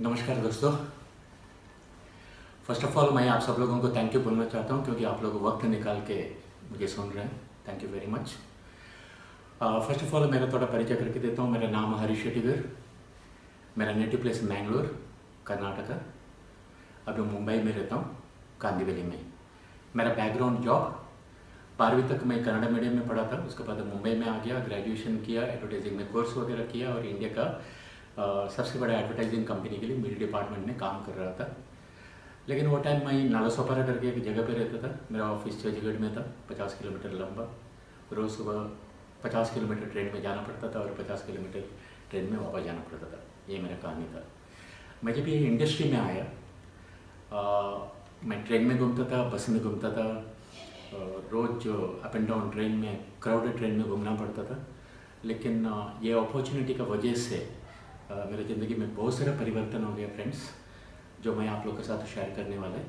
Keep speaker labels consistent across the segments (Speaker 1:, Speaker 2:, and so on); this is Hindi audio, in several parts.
Speaker 1: नमस्कार दोस्तों। फर्स्ट ऑफ ऑल मैं आप सब लोगों को थैंक यू बोलना चाहता हूं क्योंकि आप लोग वक्त निकाल के मुझे सुन रहे हैं। Thank you very much. First of all मेरा थोड़ा परिचय करके देता हूं। मेरा नाम हरीश शेट्टीगर। मेरा नेटिव प्लेस मैंगलोर, कर्नाटका। अभी मुंबई में रहता हूं, कांदिवली में। मेरा बैकग्राउंड जॉब 12वीं तक मैं कन्नड़ा मीडियम में पढ़ा था। उसके बाद मुंबई में आ गया, ग्रेजुएशन किया, एडवर्टाइजिंग में कोर्स वगैरह किया और इंडिया का सबसे बड़ा एडवर्टाइजिंग कंपनी के लिए मीडिया डिपार्टमेंट में काम कर रहा था। लेकिन वो टाइम मैं नालासोपारा करके एक जगह पे रहता था। मेरा ऑफिस चर्चगेट में था, 50 किलोमीटर लंबा। रोज़ सुबह 50 किलोमीटर ट्रेन में जाना पड़ता था और 50 किलोमीटर ट्रेन में वापस जाना पड़ता था। ये मेरा कहानी था। मैं जब ये इंडस्ट्री में आया, मैं ट्रेन में घूमता था, बस में घूमता था। रोज़ जो अप एंड डाउन ट्रेन में, क्राउडेड ट्रेन में घूमना पड़ता था। लेकिन ये अपॉर्चुनिटी का वजह से मेरी ज़िंदगी में बहुत सारा परिवर्तन हो गया फ्रेंड्स, जो मैं आप लोगों के साथ शेयर करने वाला है।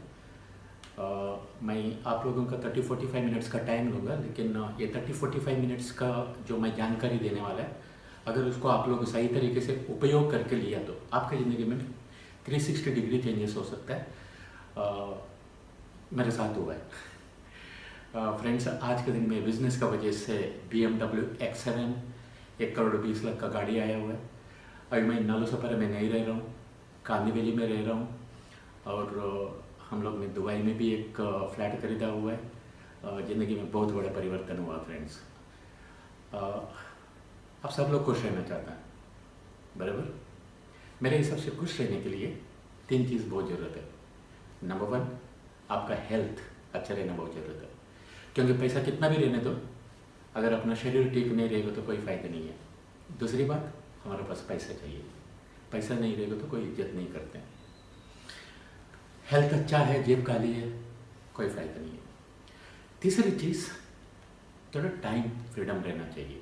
Speaker 1: मैं आप लोगों का 30-45 मिनट्स का टाइम लूँगा, लेकिन ये 30-45 मिनट्स का जो मैं जानकारी देने वाला है, अगर उसको आप लोग सही तरीके से उपयोग करके लिया तो आपकी ज़िंदगी में 360 डिग्री चेंजेस हो सकता है। मेरे साथ हुआ है। फ्रेंड्स, आज के दिन में बिज़नेस का वजह से BMW X7 1,20 लाख का गाड़ी आया हुआ है। अभी मैं नालासोपारा में नहीं रह रहा हूँ, कांदिवली में रह रहा हूँ। और हम लोग ने दुबई में भी एक फ्लैट खरीदा हुआ है। ज़िंदगी में बहुत बड़ा परिवर्तन हुआ फ्रेंड्स। आप सब लोग खुश रहना चाहते हैं, बराबर। मेरे हिसाब से खुश रहने के लिए 3 चीज़ बहुत ज़रूरत है। नंबर 1, आपका हेल्थ अच्छा रहना बहुत ज़रूरत है, क्योंकि पैसा कितना भी रहने दो, अगर अपना शरीर ठीक नहीं रहेगा तो कोई फ़ायदा नहीं है। दूसरी बात, हमारे पास पैसा चाहिए। पैसा नहीं रहेगा तो कोई इज्जत नहीं करते हैं। हेल्थ अच्छा है, जेब खाली है, कोई फ़ायदा नहीं है। तीसरी चीज़, थोड़ा टाइम फ्रीडम रहना चाहिए।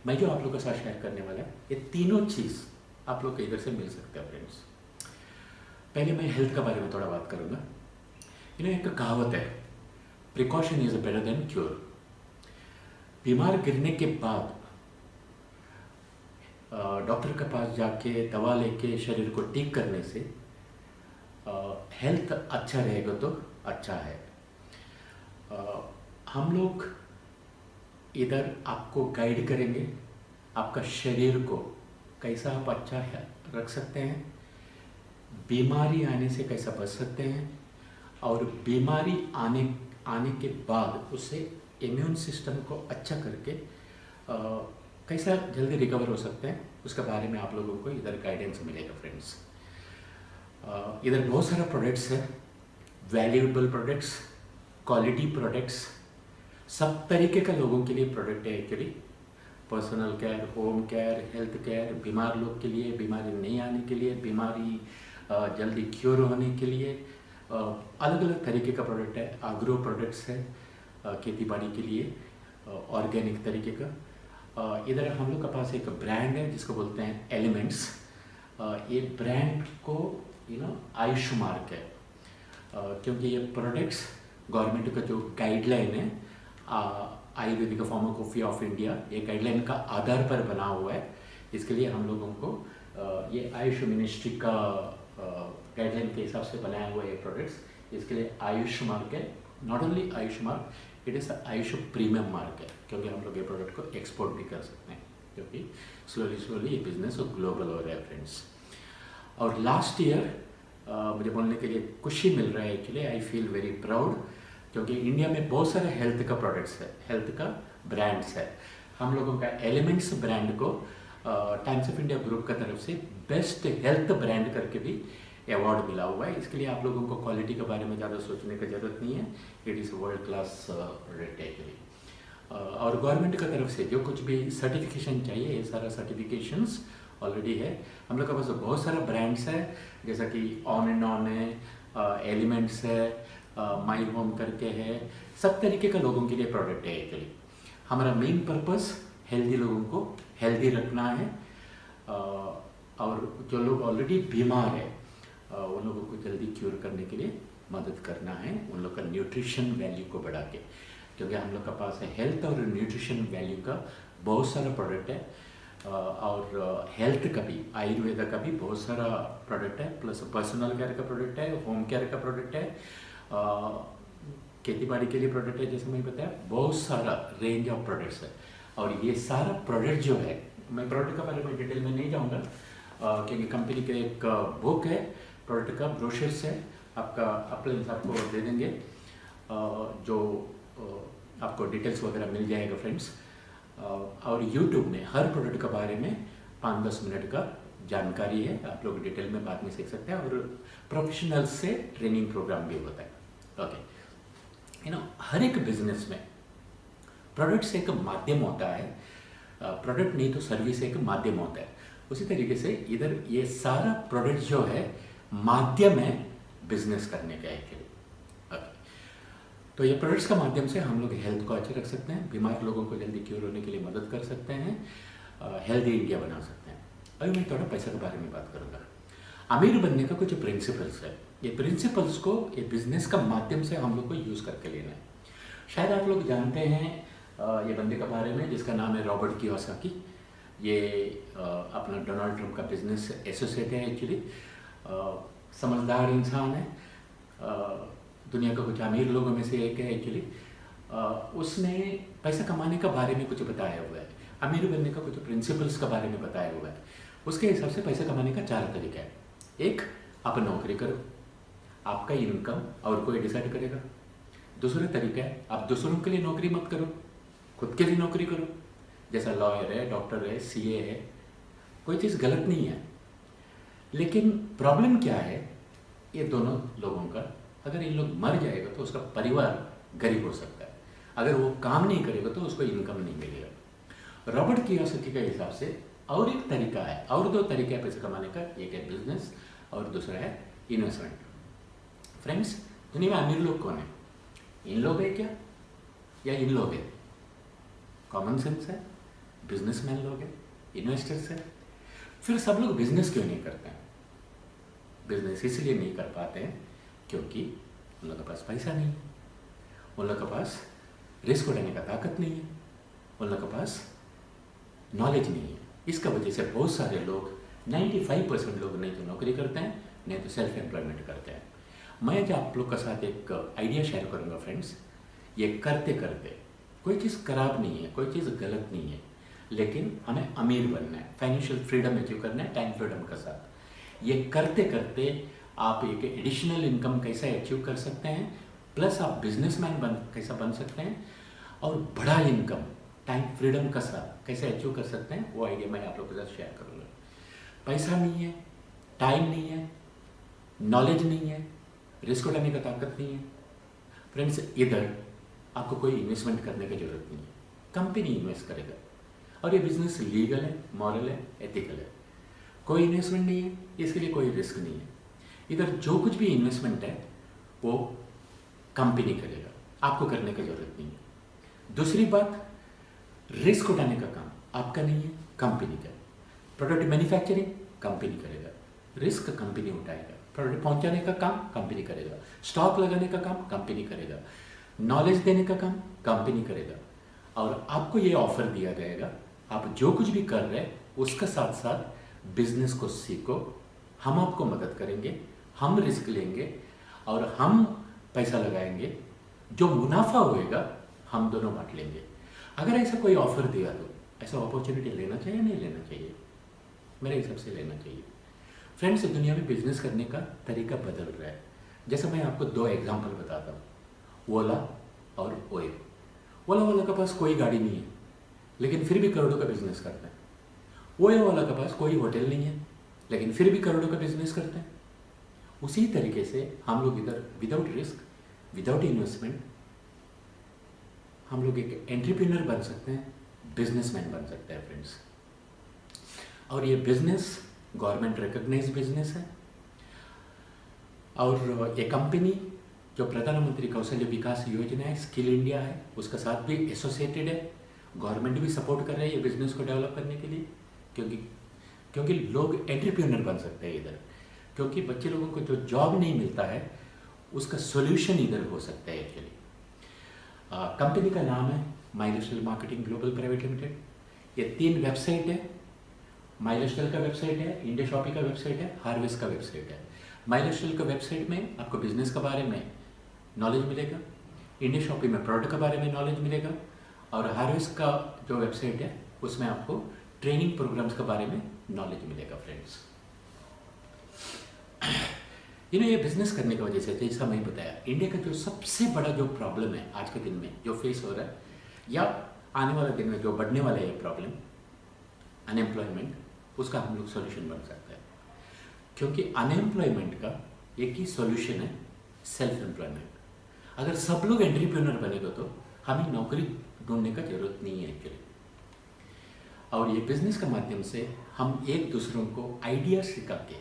Speaker 1: मैं जो आप लोगों के साथ शेयर करने वाला है, ये तीनों चीज़ आप लोग को इधर से मिल सकते हैं फ्रेंड्स। पहले मैं हेल्थ के बारे में थोड़ा बात करूँगा। एक कहावत है, precaution is better than cure. बीमार गिरने के बाद डॉक्टर के पास जाके दवा लेके शरीर को ठीक करने से हेल्थ अच्छा रहेगा तो अच्छा है। हम लोग इधर आपको गाइड करेंगे, आपका शरीर को कैसा आप अच्छा रख सकते हैं, बीमारी आने से कैसा बच सकते हैं, और बीमारी आने के बाद उससे इम्यून सिस्टम को अच्छा करके कैसा जल्दी रिकवर हो सकते हैं, उसके बारे में आप लोगों को इधर गाइडेंस मिलेगा फ्रेंड्स। इधर बहुत सारा प्रोडक्ट्स है, वैल्यूएबल प्रोडक्ट्स, क्वालिटी प्रोडक्ट्स, सब तरीके का लोगों के लिए प्रोडक्ट है actually. Personal care, home care, health care, बीमार लोग के लिए, बीमारी नहीं आने के लिए, बीमारी जल्दी क्योर होने के लिए, अलग अलग तरीके का प्रोडक्ट है। एग्रो प्रोडक्ट्स है, खेती बाड़ी के लिए, ऑर्गेनिक तरीके का। इधर हम लोग के पास एक ब्रांड है जिसको बोलते हैं एलिमेंट्स। ये ब्रांड को आयुष मार्क है, क्योंकि ये प्रोडक्ट्स गवर्नमेंट का जो गाइडलाइन है, आयुर्वेदिक फार्माकोफी ऑफ इंडिया, ये गाइडलाइन का आधार पर बना हुआ है। इसके लिए हम लोगों को ये आयुष मिनिस्ट्री का गाइडलाइन के हिसाब से बनाया हुआ ये प्रोडक्ट्स। इसके लिए आयुष मार्क है। Not only Ayush mark, it is Ayush premium mark है, क्योंकि हम लोग ये प्रोडक्ट को एक्सपोर्ट भी कर सकते हैं, क्योंकि स्लोली ये बिजनेस ग्लोबल हो रहा है फ्रेंड्स। और लास्ट ईयर मुझे बोलने के लिए खुशी मिल रहा है actually, I feel very proud, क्योंकि इंडिया में बहुत सारे हेल्थ का प्रोडक्ट्स है, हेल्थ का ब्रांड्स है। हम लोगों का एलिमेंट्स ब्रांड को टाइम्स ऑफ इंडिया ग्रुप का तरफ से बेस्ट हेल्थ ब्रांड करके भी अवार्ड मिला हुआ है। इसके लिए आप लोगों को क्वालिटी के बारे में ज़्यादा सोचने की ज़रूरत नहीं है। It is world class product actually. और गवर्नमेंट का तरफ से जो कुछ भी सर्टिफिकेशन चाहिए, ये सारा सर्टिफिकेशंस ऑलरेडी है। हम लोग के पास बहुत सारा ब्रांड्स है, जैसा कि ऑन एंड ऑन है, एलिमेंट्स है, माई होम करके है। सब तरीके का लोगों के लिए प्रोडक्ट है एक्चुअली। हमारा मेन पर्पस हेल्दी लोगों को हेल्दी रखना है, और जो लोग ऑलरेडी बीमार है उन लोगों को जल्दी क्योर करने के लिए मदद करना है, उन लोग का न्यूट्रिशन वैल्यू को बढ़ा के, क्योंकि हम लोग के पास है हेल्थ और न्यूट्रिशन वैल्यू का बहुत सारा प्रोडक्ट है। और हेल्थ का भी, आयुर्वेदा का भी बहुत सारा प्रोडक्ट है, प्लस पर्सनल केयर का प्रोडक्ट है, होम केयर का प्रोडक्ट है, खेती बाड़ी के लिए प्रोडक्ट है, जैसे मैंने बताया बहुत सारा रेंज ऑफ प्रोडक्ट्स है। और ये सारा प्रोडक्ट जो है, मैं प्रोडक्ट का बारे में डिटेल में नहीं जाऊँगा क्योंकि कंपनी के एक बुक है प्रोडक्ट का, ब्रोशर्स है, आपका अपलाइंस आपको दे देंगे जो आपको डिटेल्स वगैरह मिल जाएगा फ्रेंड्स। और यूट्यूब में हर प्रोडक्ट के बारे में 5-10 मिनट का जानकारी है, आप लोग डिटेल में बाद में सीख सकते हैं, और प्रोफेशनल से ट्रेनिंग प्रोग्राम भी होता है। ओके, हर एक बिजनेस में प्रोडक्ट्स एक माध्यम होता है, प्रोडक्ट नहीं तो सर्विस एक माध्यम होता है। उसी तरीके से इधर ये सारा प्रोडक्ट जो है माध्यम है बिजनेस करने का एक। तो ये प्रोडक्ट्स का माध्यम से हम लोग हेल्थ को अच्छे रख सकते हैं, बीमार लोगों को जल्दी क्योर होने के लिए मदद कर सकते हैं, हेल्दी इंडिया बना सकते हैं। अभी मैं थोड़ा पैसे के बारे में बात करूँगा। अमीर बनने का कुछ प्रिंसिपल्स है, ये प्रिंसिपल्स को ये बिजनेस का माध्यम से हम लोग को यूज़ करके लेना है। शायद आप लोग जानते हैं ये बंदे के बारे में जिसका नाम है रॉबर्ट कियोसाकी। ये अपना डोनाल्ड ट्रंप का बिजनेस एसोसिएट है एक्चुअली, समझदार इंसान है, दुनिया का कुछ अमीर लोगों में से एक है एक्चुअली। उसने पैसा कमाने का बारे में कुछ बताया हुआ है, अमीर बनने का कुछ प्रिंसिपल्स के बारे में बताया हुआ है। उसके हिसाब से पैसा कमाने का 4 तरीका है। एक, आप नौकरी करो, आपका इनकम और कोई डिसाइड करेगा। दूसरा तरीका है आप दूसरों के लिए नौकरी मत करो, खुद के लिए नौकरी करो, जैसा लॉयर है, डॉक्टर है, सीए है, कोई चीज़ गलत नहीं है। लेकिन प्रॉब्लम क्या है, ये दोनों लोगों का, अगर इन लोग मर जाएगा तो उसका परिवार गरीब हो सकता है, अगर वो काम नहीं करेगा तो उसको इनकम नहीं मिलेगा। रॉबर्ट कियोसाकी के हिसाब से और एक तरीका है, और 2 तरीके हैं पैसे कमाने का, एक है बिजनेस और दूसरा है इन्वेस्टमेंट। फ्रेंड्स, दुनिया में अमीर लोग कौन है? इन लोग है क्या या इन लोग है? कॉमन सेंस है, बिजनेसमैन लोग हैं, इन्वेस्टर्स हैं। फिर सब लोग बिजनेस क्यों नहीं करते हैं? बिजनेस इसलिए नहीं कर पाते हैं क्योंकि उन लोगों के पास पैसा नहीं है, उन लोगों के पास रिस्क उठाने का ताकत नहीं है, उन लोगों के पास नॉलेज नहीं है। इसका वजह से बहुत सारे लोग, 95% लोग नहीं तो नौकरी करते हैं, नहीं तो सेल्फ एम्प्लॉयमेंट करते हैं। मैं जो आप लोग के साथ एक आइडिया शेयर करूंगा फ्रेंड्स, ये करते करते कोई चीज़ खराब नहीं है, कोई चीज़ गलत नहीं है, लेकिन हमें अमीर बनना है, फाइनेंशियल फ्रीडम अचीव करना है टाइम फ्रीडम के साथ। ये करते करते आप एक एडिशनल इनकम कैसे अचीव कर सकते हैं, प्लस आप बिजनेसमैन कैसा बन सकते हैं, और बड़ा इनकम टाइम फ्रीडम के साथ कैसे अचीव कर सकते हैं, वो आइडिया मैं आप लोगों के साथ शेयर करूँगा। पैसा नहीं है, टाइम नहीं है, नॉलेज नहीं है, रिस्क उठाने का ताकत नहीं है। फ्रेंड्स, इधर आपको कोई इन्वेस्टमेंट करने की जरूरत नहीं है, कंपनी इन्वेस्ट करेगा, और ये बिजनेस लीगल है, मॉरल है, एथिकल है। कोई इन्वेस्टमेंट नहीं है, इसके लिए कोई रिस्क नहीं है। इधर जो कुछ भी इन्वेस्टमेंट है वो कंपनी करेगा, आपको करने की जरूरत नहीं है। दूसरी बात, रिस्क उठाने का काम आपका नहीं है, कंपनी का। प्रोडक्ट मैन्युफैक्चरिंग कंपनी करेगा, रिस्क कंपनी उठाएगा, प्रोडक्ट पहुंचाने का काम कंपनी करेगा, स्टॉक लगाने का काम कंपनी करेगा, नॉलेज देने का काम कंपनी करेगा, और आपको ये ऑफर दिया जाएगा, आप जो कुछ भी कर रहे हैं उसका साथ साथ बिजनेस को सीखो, हम आपको मदद करेंगे, हम रिस्क लेंगे और हम पैसा लगाएंगे, जो मुनाफा होएगा हम दोनों बांट लेंगे। अगर ऐसा कोई ऑफर दिया तो ऐसा अपॉर्चुनिटी लेना चाहिए नहीं लेना चाहिए? मेरे हिसाब से लेना चाहिए। फ्रेंड्स, दुनिया में बिजनेस करने का तरीका बदल रहा है। जैसे मैं आपको 2 एग्जांपल बताता हूँ, ओला और ओयो। ओला वाला के पास कोई गाड़ी नहीं है, लेकिन फिर भी करोड़ों का बिजनेस करते हैं। ओयो वाला के पास कोई होटल नहीं है, लेकिन फिर भी करोड़ों का बिजनेस करते हैं। उसी तरीके से हम लोग इधर विदाउट रिस्क, विदाउट इन्वेस्टमेंट, हम लोग एक एंटरप्रेन्योर बन सकते हैं, बिजनेसमैन बन सकते हैं फ्रेंड्स। और ये बिजनेस गवर्नमेंट रिकॉग्नाइज्ड बिजनेस है, और ये कंपनी जो प्रधानमंत्री कौशल्य विकास योजना है, स्किल इंडिया है, उसके साथ भी एसोसिएटेड है। गवर्नमेंट भी सपोर्ट कर रही है ये बिजनेस को डेवलप करने के लिए, क्योंकि लोग एंटरप्रेन्योर बन सकते हैं इधर, क्योंकि बच्चे लोगों को जो जॉब नहीं मिलता है उसका सोल्यूशन इधर हो सकता है एक्चुअली। कंपनी का नाम है milestone marketing global private limited. ये 3 वेबसाइट है, माइलस्टाइल का वेबसाइट है, इंडिया शॉपी का वेबसाइट है, हार्वेस्ट का वेबसाइट है। माइलस्टाइल का वेबसाइट में आपको बिजनेस के बारे में नॉलेज मिलेगा, इंडिया शॉपी में प्रोडक्ट के बारे में नॉलेज मिलेगा, और हार्वेस्ट का जो वेबसाइट है उसमें आपको ट्रेनिंग प्रोग्राम्स के बारे में नॉलेज मिलेगा फ्रेंड्स। ये बिजनेस करने की वजह से, जैसा मैं बताया, इंडिया का जो सबसे बड़ा जो प्रॉब्लम है आज के दिन में जो फेस हो रहा है, या आने वाले दिन में जो बढ़ने वाला है प्रॉब्लम, अनएम्प्लॉयमेंट, उसका हम लोग सॉल्यूशन बन सकते हैं। क्योंकि अनएम्प्लॉयमेंट का एक ही सॉल्यूशन है, सेल्फ एम्प्लॉयमेंट। अगर सब लोग एंटरप्रेन्योर बनेगा तो हमें नौकरी ढूंढने का जरूरत नहीं है एक्चुअली। और ये बिजनेस के माध्यम से हम एक दूसरों को आइडिया सिखा के,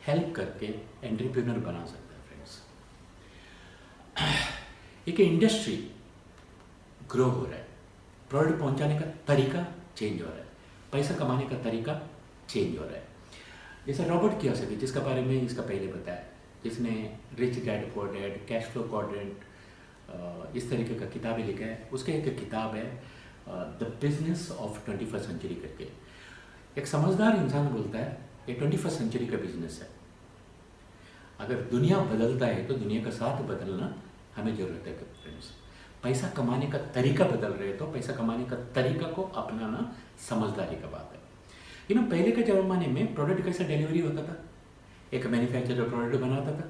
Speaker 1: हेल्प करके एंटरप्रेन्योर बना सकते हैं फ्रेंड्स। एक इंडस्ट्री ग्रो हो रहा है, प्रोडक्ट पहुंचाने का तरीका चेंज हो रहा है, पैसा कमाने का तरीका चेंज हो रहा है। जैसे रॉबर्ट कियोसाकी, जिसके बारे में इसका पहले बताया, जिसने rich dad poor dad, cash flow quadrant, इस तरीके का किताबें लिखा है। उसका एक किताब है the business of 21st century करके। एक समझदार इंसान बोलता है ये 21st सेंचुरी का बिजनेस है। अगर दुनिया बदलता है तो दुनिया का साथ बदलना हमें जरूरत है फ्रेंड्स। पैसा कमाने का तरीका बदल रहे तो पैसा कमाने का तरीका को अपनाना समझदारी का बात है। पहले के ज़माने में प्रोडक्ट कैसा डिलीवरी होता था, एक मैन्युफैक्चरर प्रोडक्ट बनाता था,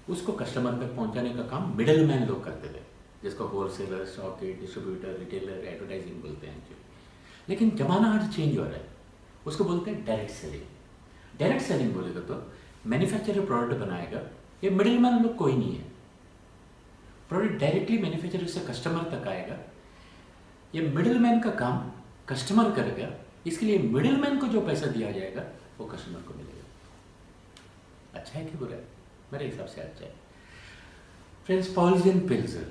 Speaker 1: उसको कस्टमर तक पहुंचाने का काम मिडिल मैन लोग करते थे, जिसको wholesaler, stockist, distributor, retailer, advertising बोलते हैं एक्चुअली। लेकिन ज़माना आज चेंज हो रहा है, उसको बोलते हैं डायरेक्ट सेलिंग। डायरेक्ट सेलिंग बोलेगा तो मैन्युफैक्चरर प्रोडक्ट बनाएगा, ये मिडिल मैन लोग कोई नहीं है, प्रोडक्ट डायरेक्टली मैन्युफैक्चरर से कस्टमर तक आएगा। ये मिडिल मैन का काम कस्टमर करेगा, इसके लिए मिडिल मैन को जो पैसा दिया जाएगा वो कस्टमर को मिलेगा। अच्छा है कि बुरा है? मेरे हिसाब से अच्छा है फ्रेंड्स। पॉल्स पिल्जर,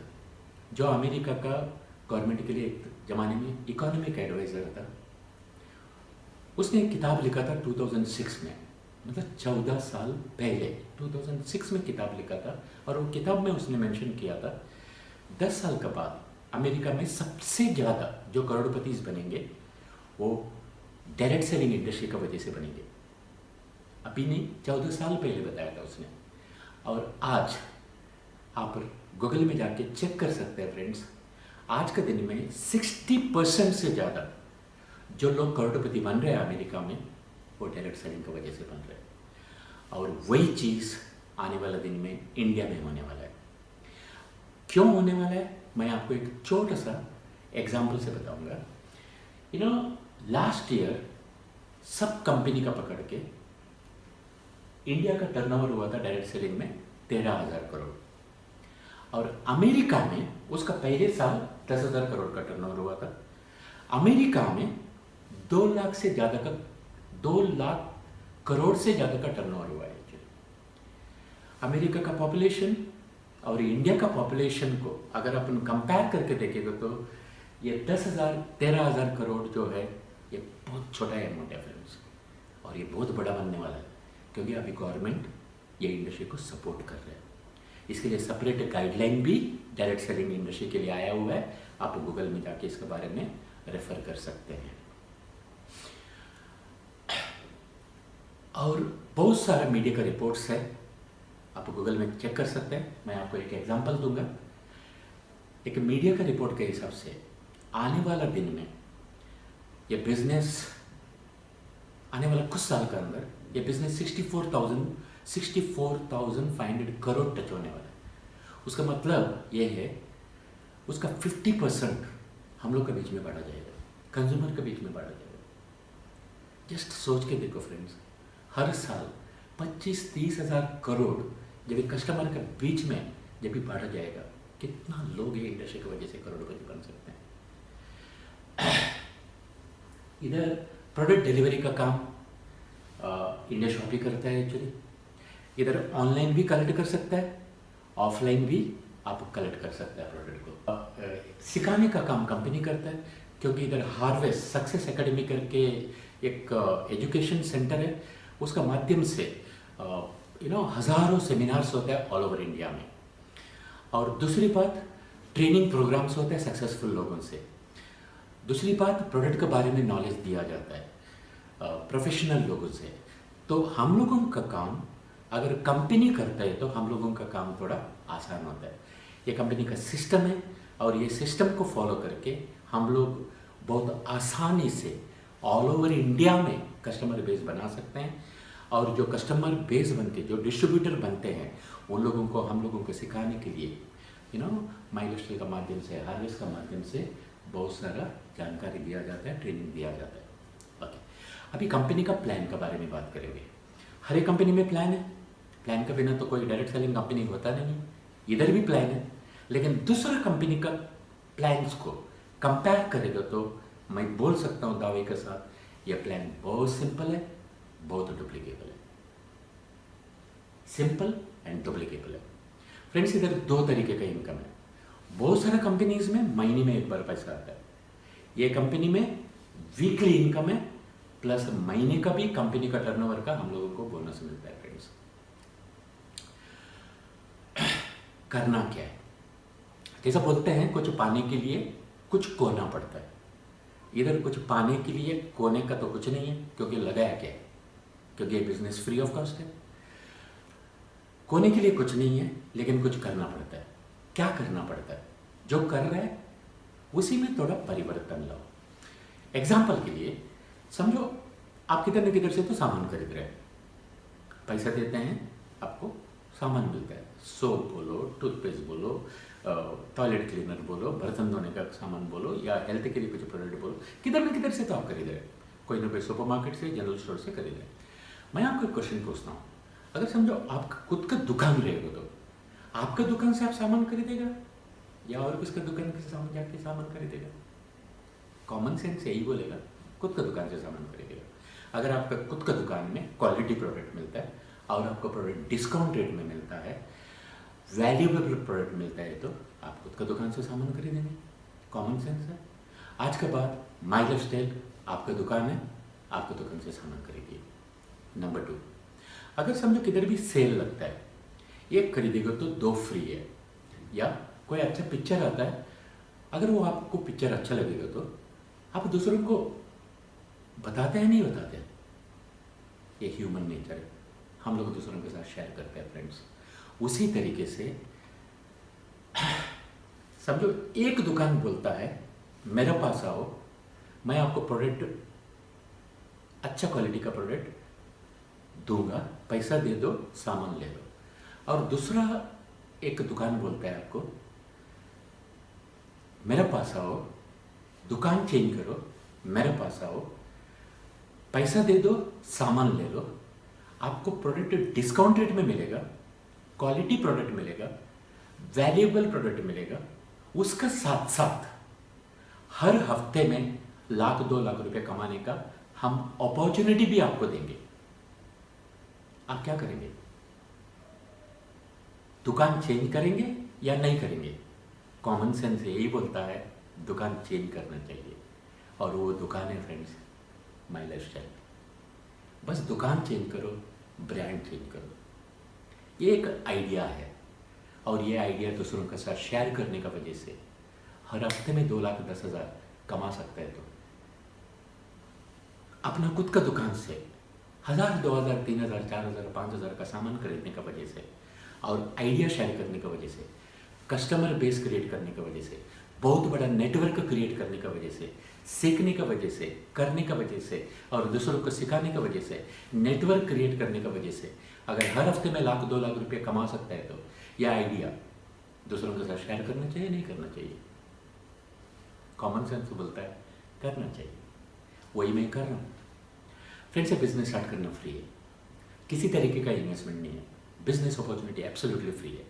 Speaker 1: जो अमेरिका का गवर्नमेंट के लिए एक ज़माने में इकोनॉमिक एडवाइज़र था, उसने एक किताब लिखा था 2006 में, मतलब 14 साल पहले 2006 में किताब लिखा था। और वो किताब में उसने मेंशन किया था 10 साल के बाद अमेरिका में सबसे ज़्यादा जो करोड़पति बनेंगे वो डायरेक्ट सेलिंग इंडस्ट्री की वजह से बनेंगे। अभी नहीं, 14 साल पहले बताया था उसने। और आज आप गूगल में जाके चेक कर सकते हैं फ्रेंड्स, आज के दिन में 60% से ज़्यादा जो लोग करोड़पति बन रहे हैं अमेरिका में वो डायरेक्ट सेलिंग की वजह से बन रहे हैं। और वही चीज़ आने वाला दिन में इंडिया में होने वाला है। क्यों होने वाला है मैं आपको एक छोटा सा एग्जाम्पल से बताऊंगा। लास्ट ईयर सब कंपनी का पकड़ के इंडिया का टर्नओवर हुआ था डायरेक्ट सेलिंग में 13,000 करोड़, और अमेरिका में उसका पहले साल 10,000 करोड़ का टर्नओवर हुआ था। अमेरिका में 2 लाख से ज़्यादा का 2 लाख करोड़ से ज़्यादा का टर्नओवर हुआ है। अमेरिका का पॉपुलेशन और इंडिया का पॉपुलेशन को अगर अपन कंपेयर करके देखेंगे तो ये 10,000 13,000 करोड़ जो है ये बहुत छोटा अमाउंट है फ्रेंड्स, और ये बहुत बड़ा बनने वाला है क्योंकि अभी गवर्नमेंट ये इंडस्ट्री को सपोर्ट कर रहे हैं। इसके लिए सेपरेट गाइडलाइन भी डायरेक्ट सेलिंग इंडस्ट्री के लिए आया हुआ है। आप गूगल में जाके इसके बारे में रेफर कर सकते हैं। और बहुत सारा मीडिया का रिपोर्ट्स है, आप गूगल में चेक कर सकते हैं। मैं आपको एक एग्जांपल दूंगा। एक मीडिया का रिपोर्ट के हिसाब से आने वाला दिन में ये बिजनेस, आने वाला कुछ साल के अंदर ये बिजनेस 64,500 करोड़ टच होने वाला है। उसका मतलब ये है उसका 50% हम लोग के बीच में बढ़ा जाएगा, कंज्यूमर के बीच में बढ़ा जाएगा। जस्ट सोच के देखो फ्रेंड्स, हर साल 25-30 हज़ार करोड़ जब कस्टमर के बीच में जब भी बढ़ा जाएगा, कितना लोग ये इंडस्ट्री की वजह से करोड़पति बन सकते हैं। इधर प्रोडक्ट डिलीवरी का काम इंडिया शॉपी करता है एक्चुअली। इधर ऑनलाइन भी कलेक्ट कर सकता है, ऑफलाइन भी आप कलेक्ट कर सकते हैं प्रोडक्ट को। सिखाने का काम कंपनी करता है, क्योंकि इधर हार्वेस्ट सक्सेस एकेडमी करके एक एजुकेशन सेंटर है, उसका माध्यम से हज़ारों सेमिनार्स होते हैं ऑल ओवर इंडिया में। और दूसरी बात, ट्रेनिंग प्रोग्राम्स होते हैं सक्सेसफुल लोगों से। दूसरी बात, प्रोडक्ट के बारे में नॉलेज दिया जाता है। प्रोफेशनल लोगों से। तो हम लोगों का काम अगर कंपनी करता है तो हम लोगों का काम थोड़ा आसान होता है। ये कंपनी का सिस्टम है और ये सिस्टम को फॉलो करके हम लोग बहुत आसानी से ऑल ओवर इंडिया में कस्टमर बेस बना सकते हैं। और जो कस्टमर बेस बनते, जो डिस्ट्रीब्यूटर बनते हैं, उन लोगों को हम लोगों को सिखाने के लिए माइलस्टाइल का माध्यम से, हार्वेस्ट का माध्यम से बहुत सारा जानकारी दिया जाता है, ट्रेनिंग दिया जाता है। ओके, अभी कंपनी का प्लान के बारे में बात करेंगे। हर एक कंपनी में प्लान है, प्लान के बिना तो कोई डायरेक्ट सेलिंग कंपनी होता नहीं है। इधर भी प्लान है, लेकिन दूसरा कंपनी का प्लान्स को कंपेयर करेगा तो मैं बोल सकता हूँ दावे के साथ, यह प्लान बहुत सिंपल है, बहुत डुप्लीकेबल है। सिंपल एंड डुप्लीकेबल है। फ्रेंड्स, इधर दो तरीके का इनकम है। बहुत सारे कंपनीज में महीने में एक बार पैसा आता है। ये कंपनी में वीकली इनकम है, प्लस महीने का भी कंपनी का टर्नओवर का हम लोगों को बोनस मिलता है। फ्रेंड्स, करना क्या है? जैसा बोलते हैं, कुछ पाने के लिए कुछ खोना पड़ता है। इधर कुछ पाने के लिए खोने का तो कुछ नहीं है, क्योंकि लगाया क्या है, क्योंकि ये बिजनेस फ्री ऑफ कॉस्ट है। खोने के लिए कुछ नहीं है, लेकिन कुछ करना पड़ता है। क्या करना पड़ता है? जो कर रहा है उसी में थोड़ा परिवर्तन लाओ। एग्जाम्पल के लिए समझो, आप किधर न किधर से तो सामान खरीद रहे हैं, पैसा देते हैं, आपको सामान मिलता है। सोप बोलो, टूथपेस्ट बोलो, टॉयलेट क्लीनर बोलो, बर्तन धोने का सामान बोलो, या हेल्थ के लिए कुछ प्रोडक्ट बोलो, किधर न किधर से तो आप खरीद रहे हैं। कोई ना कोई सुपर मार्केट से, जनरल स्टोर से खरीद रहे हैं। मैं आपको एक क्वेश्चन पूछता हूँ, अगर समझो आपका खुद का दुकान रहेगा तो आपका दुकान से आप सामान खरीदेगा या और किसका दुकान से सामान जाके सामान खरीदेगा? कॉमन सेंस यही बोलेगा, खुद का दुकान से सामान खरीदेगा। अगर आपका खुद का दुकान में क्वालिटी प्रोडक्ट मिलता है और आपको प्रोडक्ट डिस्काउंट रेट में मिलता है, वैल्यूएबल प्रोडक्ट मिलता है, तो आप खुद का दुकान से सामान खरीदेंगे। कॉमन सेंस है। आज के बाद माइलस्टाइल आपका दुकान है, आपको दुकान से सामान खरीदिए। नंबर 2, अगर समझो किधर भी सेल लगता है, एक खरीदेगा तो 2 फ्री है, या कोई अच्छा पिक्चर आता है, अगर वो आपको पिक्चर अच्छा लगेगा तो आप दूसरों को बताते हैं, नहीं बताते? ये ह्यूमन नेचर है, हम लोग दूसरों के साथ शेयर करते हैं। फ्रेंड्स, उसी तरीके से समझो एक दुकान बोलता है, मेरे पास आओ, मैं आपको प्रोडक्ट, अच्छा क्वालिटी का प्रोडक्ट दूंगा, पैसा दे दो, सामान ले लो। और दूसरा एक दुकान बोलता है आपको, मेरे पास आओ, दुकान चेंज करो, मेरे पास आओ, पैसा दे दो, सामान ले लो, आपको प्रोडक्ट डिस्काउंट रेट में मिलेगा, क्वालिटी प्रोडक्ट मिलेगा, वैल्यूएबल प्रोडक्ट मिलेगा। उसका साथ साथ हर हफ्ते में 1-2 लाख रुपए कमाने का हम अपॉर्चुनिटी भी आपको देंगे। आप क्या करेंगे? दुकान चेंज करेंगे या नहीं करेंगे? कॉमन सेंस यही बोलता है दुकान चेंज करना चाहिए, और वो दुकान है फ्रेंड्स माइलस्टाइल। बस दुकान चेंज करो, ब्रांड चेंज करो। ये एक आइडिया है, और ये आइडिया दूसरों के साथ शेयर करने का वजह से हर हफ्ते में 2,10,000 कमा सकता है। तो अपना खुद का दुकान से 1,000, 2,000, 3,000, 4,000, 5,000 का सामान खरीदने का वजह से, और आइडिया शेयर करने का वजह से, कस्टमर बेस क्रिएट करने की वजह से, बहुत बड़ा नेटवर्क क्रिएट करने की वजह से, सीखने की वजह से, करने की वजह से, और दूसरों को सिखाने की वजह से, नेटवर्क क्रिएट करने की वजह से, अगर हर हफ्ते में 1,00,000-2 लाख रुपये कमा सकता है, तो यह आइडिया दूसरों के साथ शेयर करना चाहिए, नहीं करना चाहिए? कॉमन सेंस बोलता है करना चाहिए। वही मैं कर रहा हूँ। फ्रेंड्स, बिजनेस स्टार्ट करना फ्री है, किसी तरीके का इन्वेस्टमेंट नहीं है, बिजनेस अपॉर्चुनिटी एब्सोल्युटली फ्री है।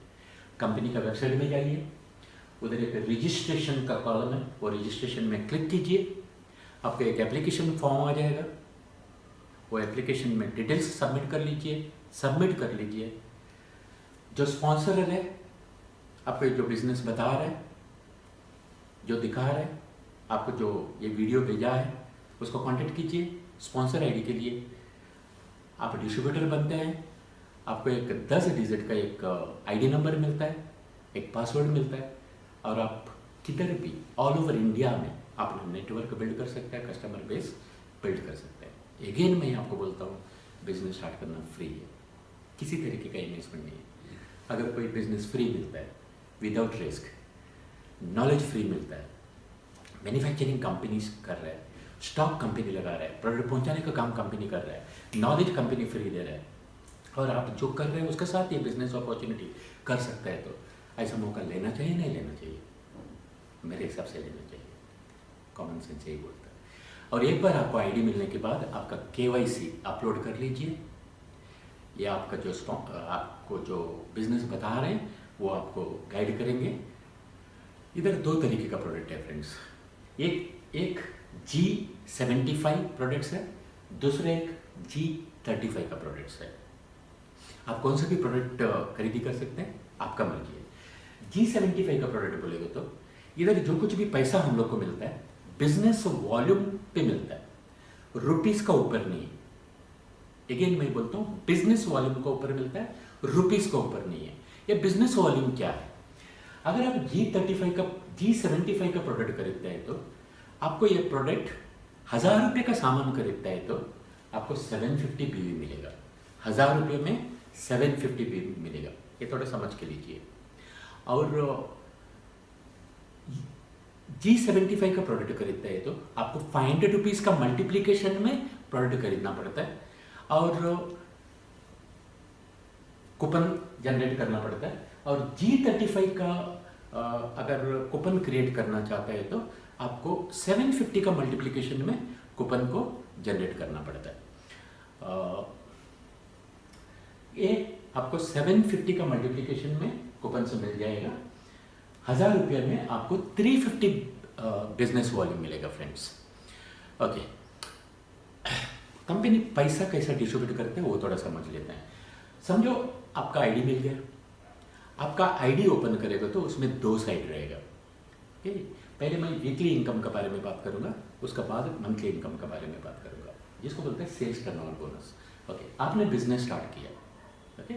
Speaker 1: कंपनी का वेबसाइट में जाइए, उधर एक रजिस्ट्रेशन का कॉलम है, वो रजिस्ट्रेशन में क्लिक कीजिए, आपको एक एप्लीकेशन फॉर्म आ जाएगा, वो एप्लीकेशन में डिटेल्स सबमिट कर लीजिए, सबमिट कर लीजिए। जो स्पॉन्सर है, आपको जो बिजनेस बता रहा है, जो दिखा रहा है, आपको जो ये वीडियो भेजा है, उसको कांटेक्ट कीजिए स्पॉन्सर आईडी के लिए। आप डिस्ट्रीब्यूटर बनते हैं, आपको एक 10 डिजिट का एक आईडी नंबर मिलता है, एक पासवर्ड मिलता है, और आप किधर भी ऑल ओवर इंडिया में अपना नेटवर्क बिल्ड कर सकते हैं, कस्टमर बेस बिल्ड कर सकते हैं। अगेन मैं आपको बोलता हूँ, बिजनेस स्टार्ट करना फ्री है, किसी तरीके का इन्वेस्टमेंट नहीं है। अगर कोई बिजनेस फ्री मिलता है विदाउट रिस्क, नॉलेज फ्री मिलता है, मैन्युफैक्चरिंग कंपनीज कर रहा है, स्टॉक कंपनी लगा रहा है, प्रोडक्ट पहुंचाने का काम कंपनी कर रहा है, नॉलेज कंपनी फ्री दे रहा है, और आप जो कर रहे हैं उसके साथ ये बिजनेस अपॉर्चुनिटी कर सकता है, तो ऐसा मौका लेना चाहिए नहीं लेना चाहिए? मेरे हिसाब से लेना चाहिए, कॉमन सेंस यही बोलता है। और एक बार आपको आईडी मिलने के बाद आपका KYC अपलोड कर लीजिए, ये आपका जो आपको जो बिजनेस बता रहे हैं वो आपको गाइड करेंगे। इधर दो तरीके का प्रोडक्ट है फ्रेंड्स, एक G75 प्रोडक्ट्स है, दूसरे एक G35 का प्रोडक्ट्स है। आप कौन सा भी प्रोडक्ट खरीदी कर सकते हैं, आपका मर्जी है। G75 का प्रोडक्ट बोलेगा तो इधर जो कुछ भी पैसा हम लोग को मिलता है बिजनेस वॉल्यूम पे मिलता है, रुपीस का ऊपर नहीं है। अगेन मैं बोलता हूँ, बिजनेस वॉल्यूम का ऊपर मिलता है, रुपीस का ऊपर नहीं है। ये बिजनेस वॉल्यूम क्या है? अगर आप G75 का प्रोडक्ट खरीदते हैं तो आपको ये प्रोडक्ट 1000 रुपये का सामान खरीदता है तो आपको 750 BV मिलेगा। 1000 रुपये में 750 BV मिलेगा, ये थोड़ा समझ के लीजिए। और G75 का प्रोडक्ट खरीदता है तो आपको 500 रुपीज़ का मल्टीप्लीकेशन में प्रोडक्ट खरीदना पड़ता है और कूपन जनरेट करना पड़ता है। और G35 का अगर कूपन क्रिएट करना चाहता है तो आपको 750 का मल्टीप्लिकेशन में कूपन को जनरेट करना पड़ता है। ये आपको 750 का मल्टीप्लिकेशन में कूपन से मिल जाएगा। 1000 रुपये में आपको 350 बिजनेस वॉल्यूम मिलेगा फ्रेंड्स। ओके, कंपनी पैसा कैसा डिस्ट्रीब्यूट करते हैं वो थोड़ा समझ लेते हैं। समझो आपका आईडी मिल गया, आपका आईडी ओपन करेगा तो उसमें 2 साइड रहेगा। ओके, पहले मैं वीकली इनकम के बारे में बात करूंगा, उसके बाद मंथली इनकम के बारे में बात करूंगा, जिसको बोलते हैं सेल्स टर्नओवर बोनस। ओके, आपने बिजनेस स्टार्ट किया। ओके,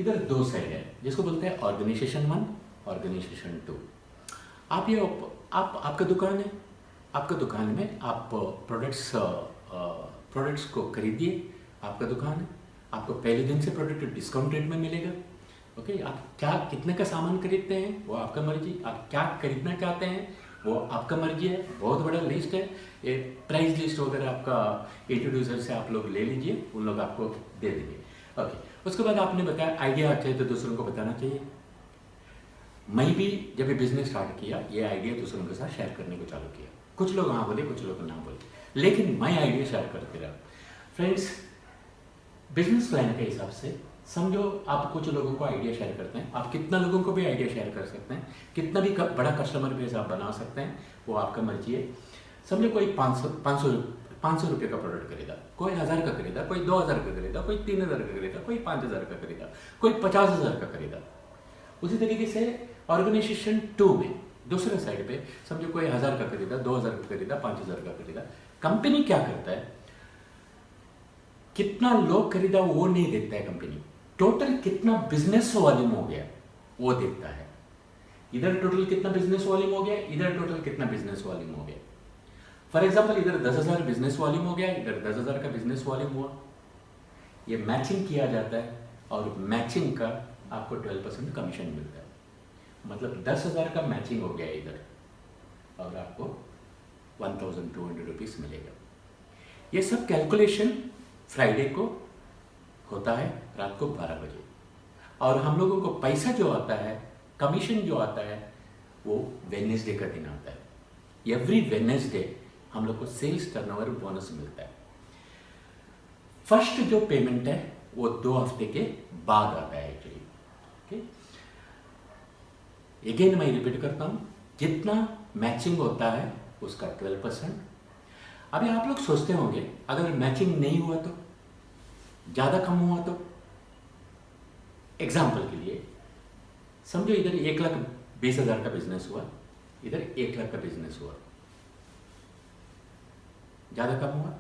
Speaker 1: इधर 2 साइड है, जिसको बोलते हैं ऑर्गेनाइजेशन 1, ऑर्गेनाइजेशन 2। आप ये आपका दुकान है, आपका दुकान में आप प्रोडक्ट्स को खरीदिए। आपका दुकान है, आपको पहले दिन से प्रोडक्ट डिस्काउंट रेट में मिलेगा। ओके, आप क्या कितने का सामान खरीदते हैं वो आपका मर्जी, आप क्या खरीदना चाहते हैं वो आपका मर्जी है। बहुत बड़ा लिस्ट है, ये प्राइस लिस्ट वगैरह आपका इंट्रोड्यूसर से आप लोग ले लीजिए, उन लोग आपको दे देंगे। ओके, उसके बाद आपने बताया आइडिया अच्छा है तो दूसरों को बताना चाहिए। मैं भी जब बिजनेस स्टार्ट किया ये आइडिया दूसरों के साथ शेयर करने को चालू किया। कुछ लोग हाँ बोले, कुछ लोग ना बोले, लेकिन मैं आइडिया शेयर करते रहा। फ्रेंड्स, बिजनेस प्लान के हिसाब से समझो आप कुछ लोगों को आइडिया शेयर करते हैं, आप कितना लोगों को भी आइडिया शेयर कर सकते हैं, कितना भी बड़ा कस्टमर बेस आप बना सकते हैं, वो आपका मर्जी है। समझो कोई 500 रुपये का प्रोडक्ट खरीदा, कोई 1000 का खरीदा, कोई 2000 का खरीदा, कोई 3000 का खरीदा, कोई 5000 का खरीदा, कोई 50,000 का खरीदा। उसी तरीके से ऑर्गेनाइजेशन 2 में दूसरे साइड पे समझो कोई 1000 का खरीदा, 2000 का खरीदा, 5000 का खरीदा। कंपनी क्या करता है, कितना लोग खरीदा वो नहीं देखता है, कंपनी टोटल कितना बिजनेस वॉल्यूम हो गया वो देखता है। इधर टोटल कितना बिजनेस वॉल्यूम हो गया, इधर टोटल कितना बिजनेस वॉल्यूम हो गया। फॉर एग्जांपल इधर 10,000 बिजनेस वॉल्यूम हो गया, इधर 10,000 का बिजनेस वॉल्यूम हुआ। ये मैचिंग किया जाता है और मैचिंग का आपको 12% कमीशन मिलता है। मतलब 10,000 का मैचिंग हो गया इधर और आपको 1200 रुपीज़ मिलेगा। ये सब कैलकुलेशन फ्राइडे को होता है रात को 12 बजे, और हम लोगों को पैसा जो आता है, कमीशन जो आता है, वो वेडनेसडे का दिन आता है। एवरी वेडनेसडे हम लोग को सेल्स टर्नओवर बोनस मिलता है। फर्स्ट जो पेमेंट है वो 2 हफ्ते के बाद आता है एक्चुअली। ओके, अगेन मैं रिपीट करता हूं, जितना मैचिंग होता है उसका 12%। अभी आप लोग सोचते होंगे अगर मैचिंग नहीं हुआ तो, ज्यादा कम हुआ तो। एग्जाम्पल के लिए समझो इधर 1,20,000 का बिजनेस हुआ, इधर 1 लाख का बिजनेस हुआ, ज्यादा कम हुआ।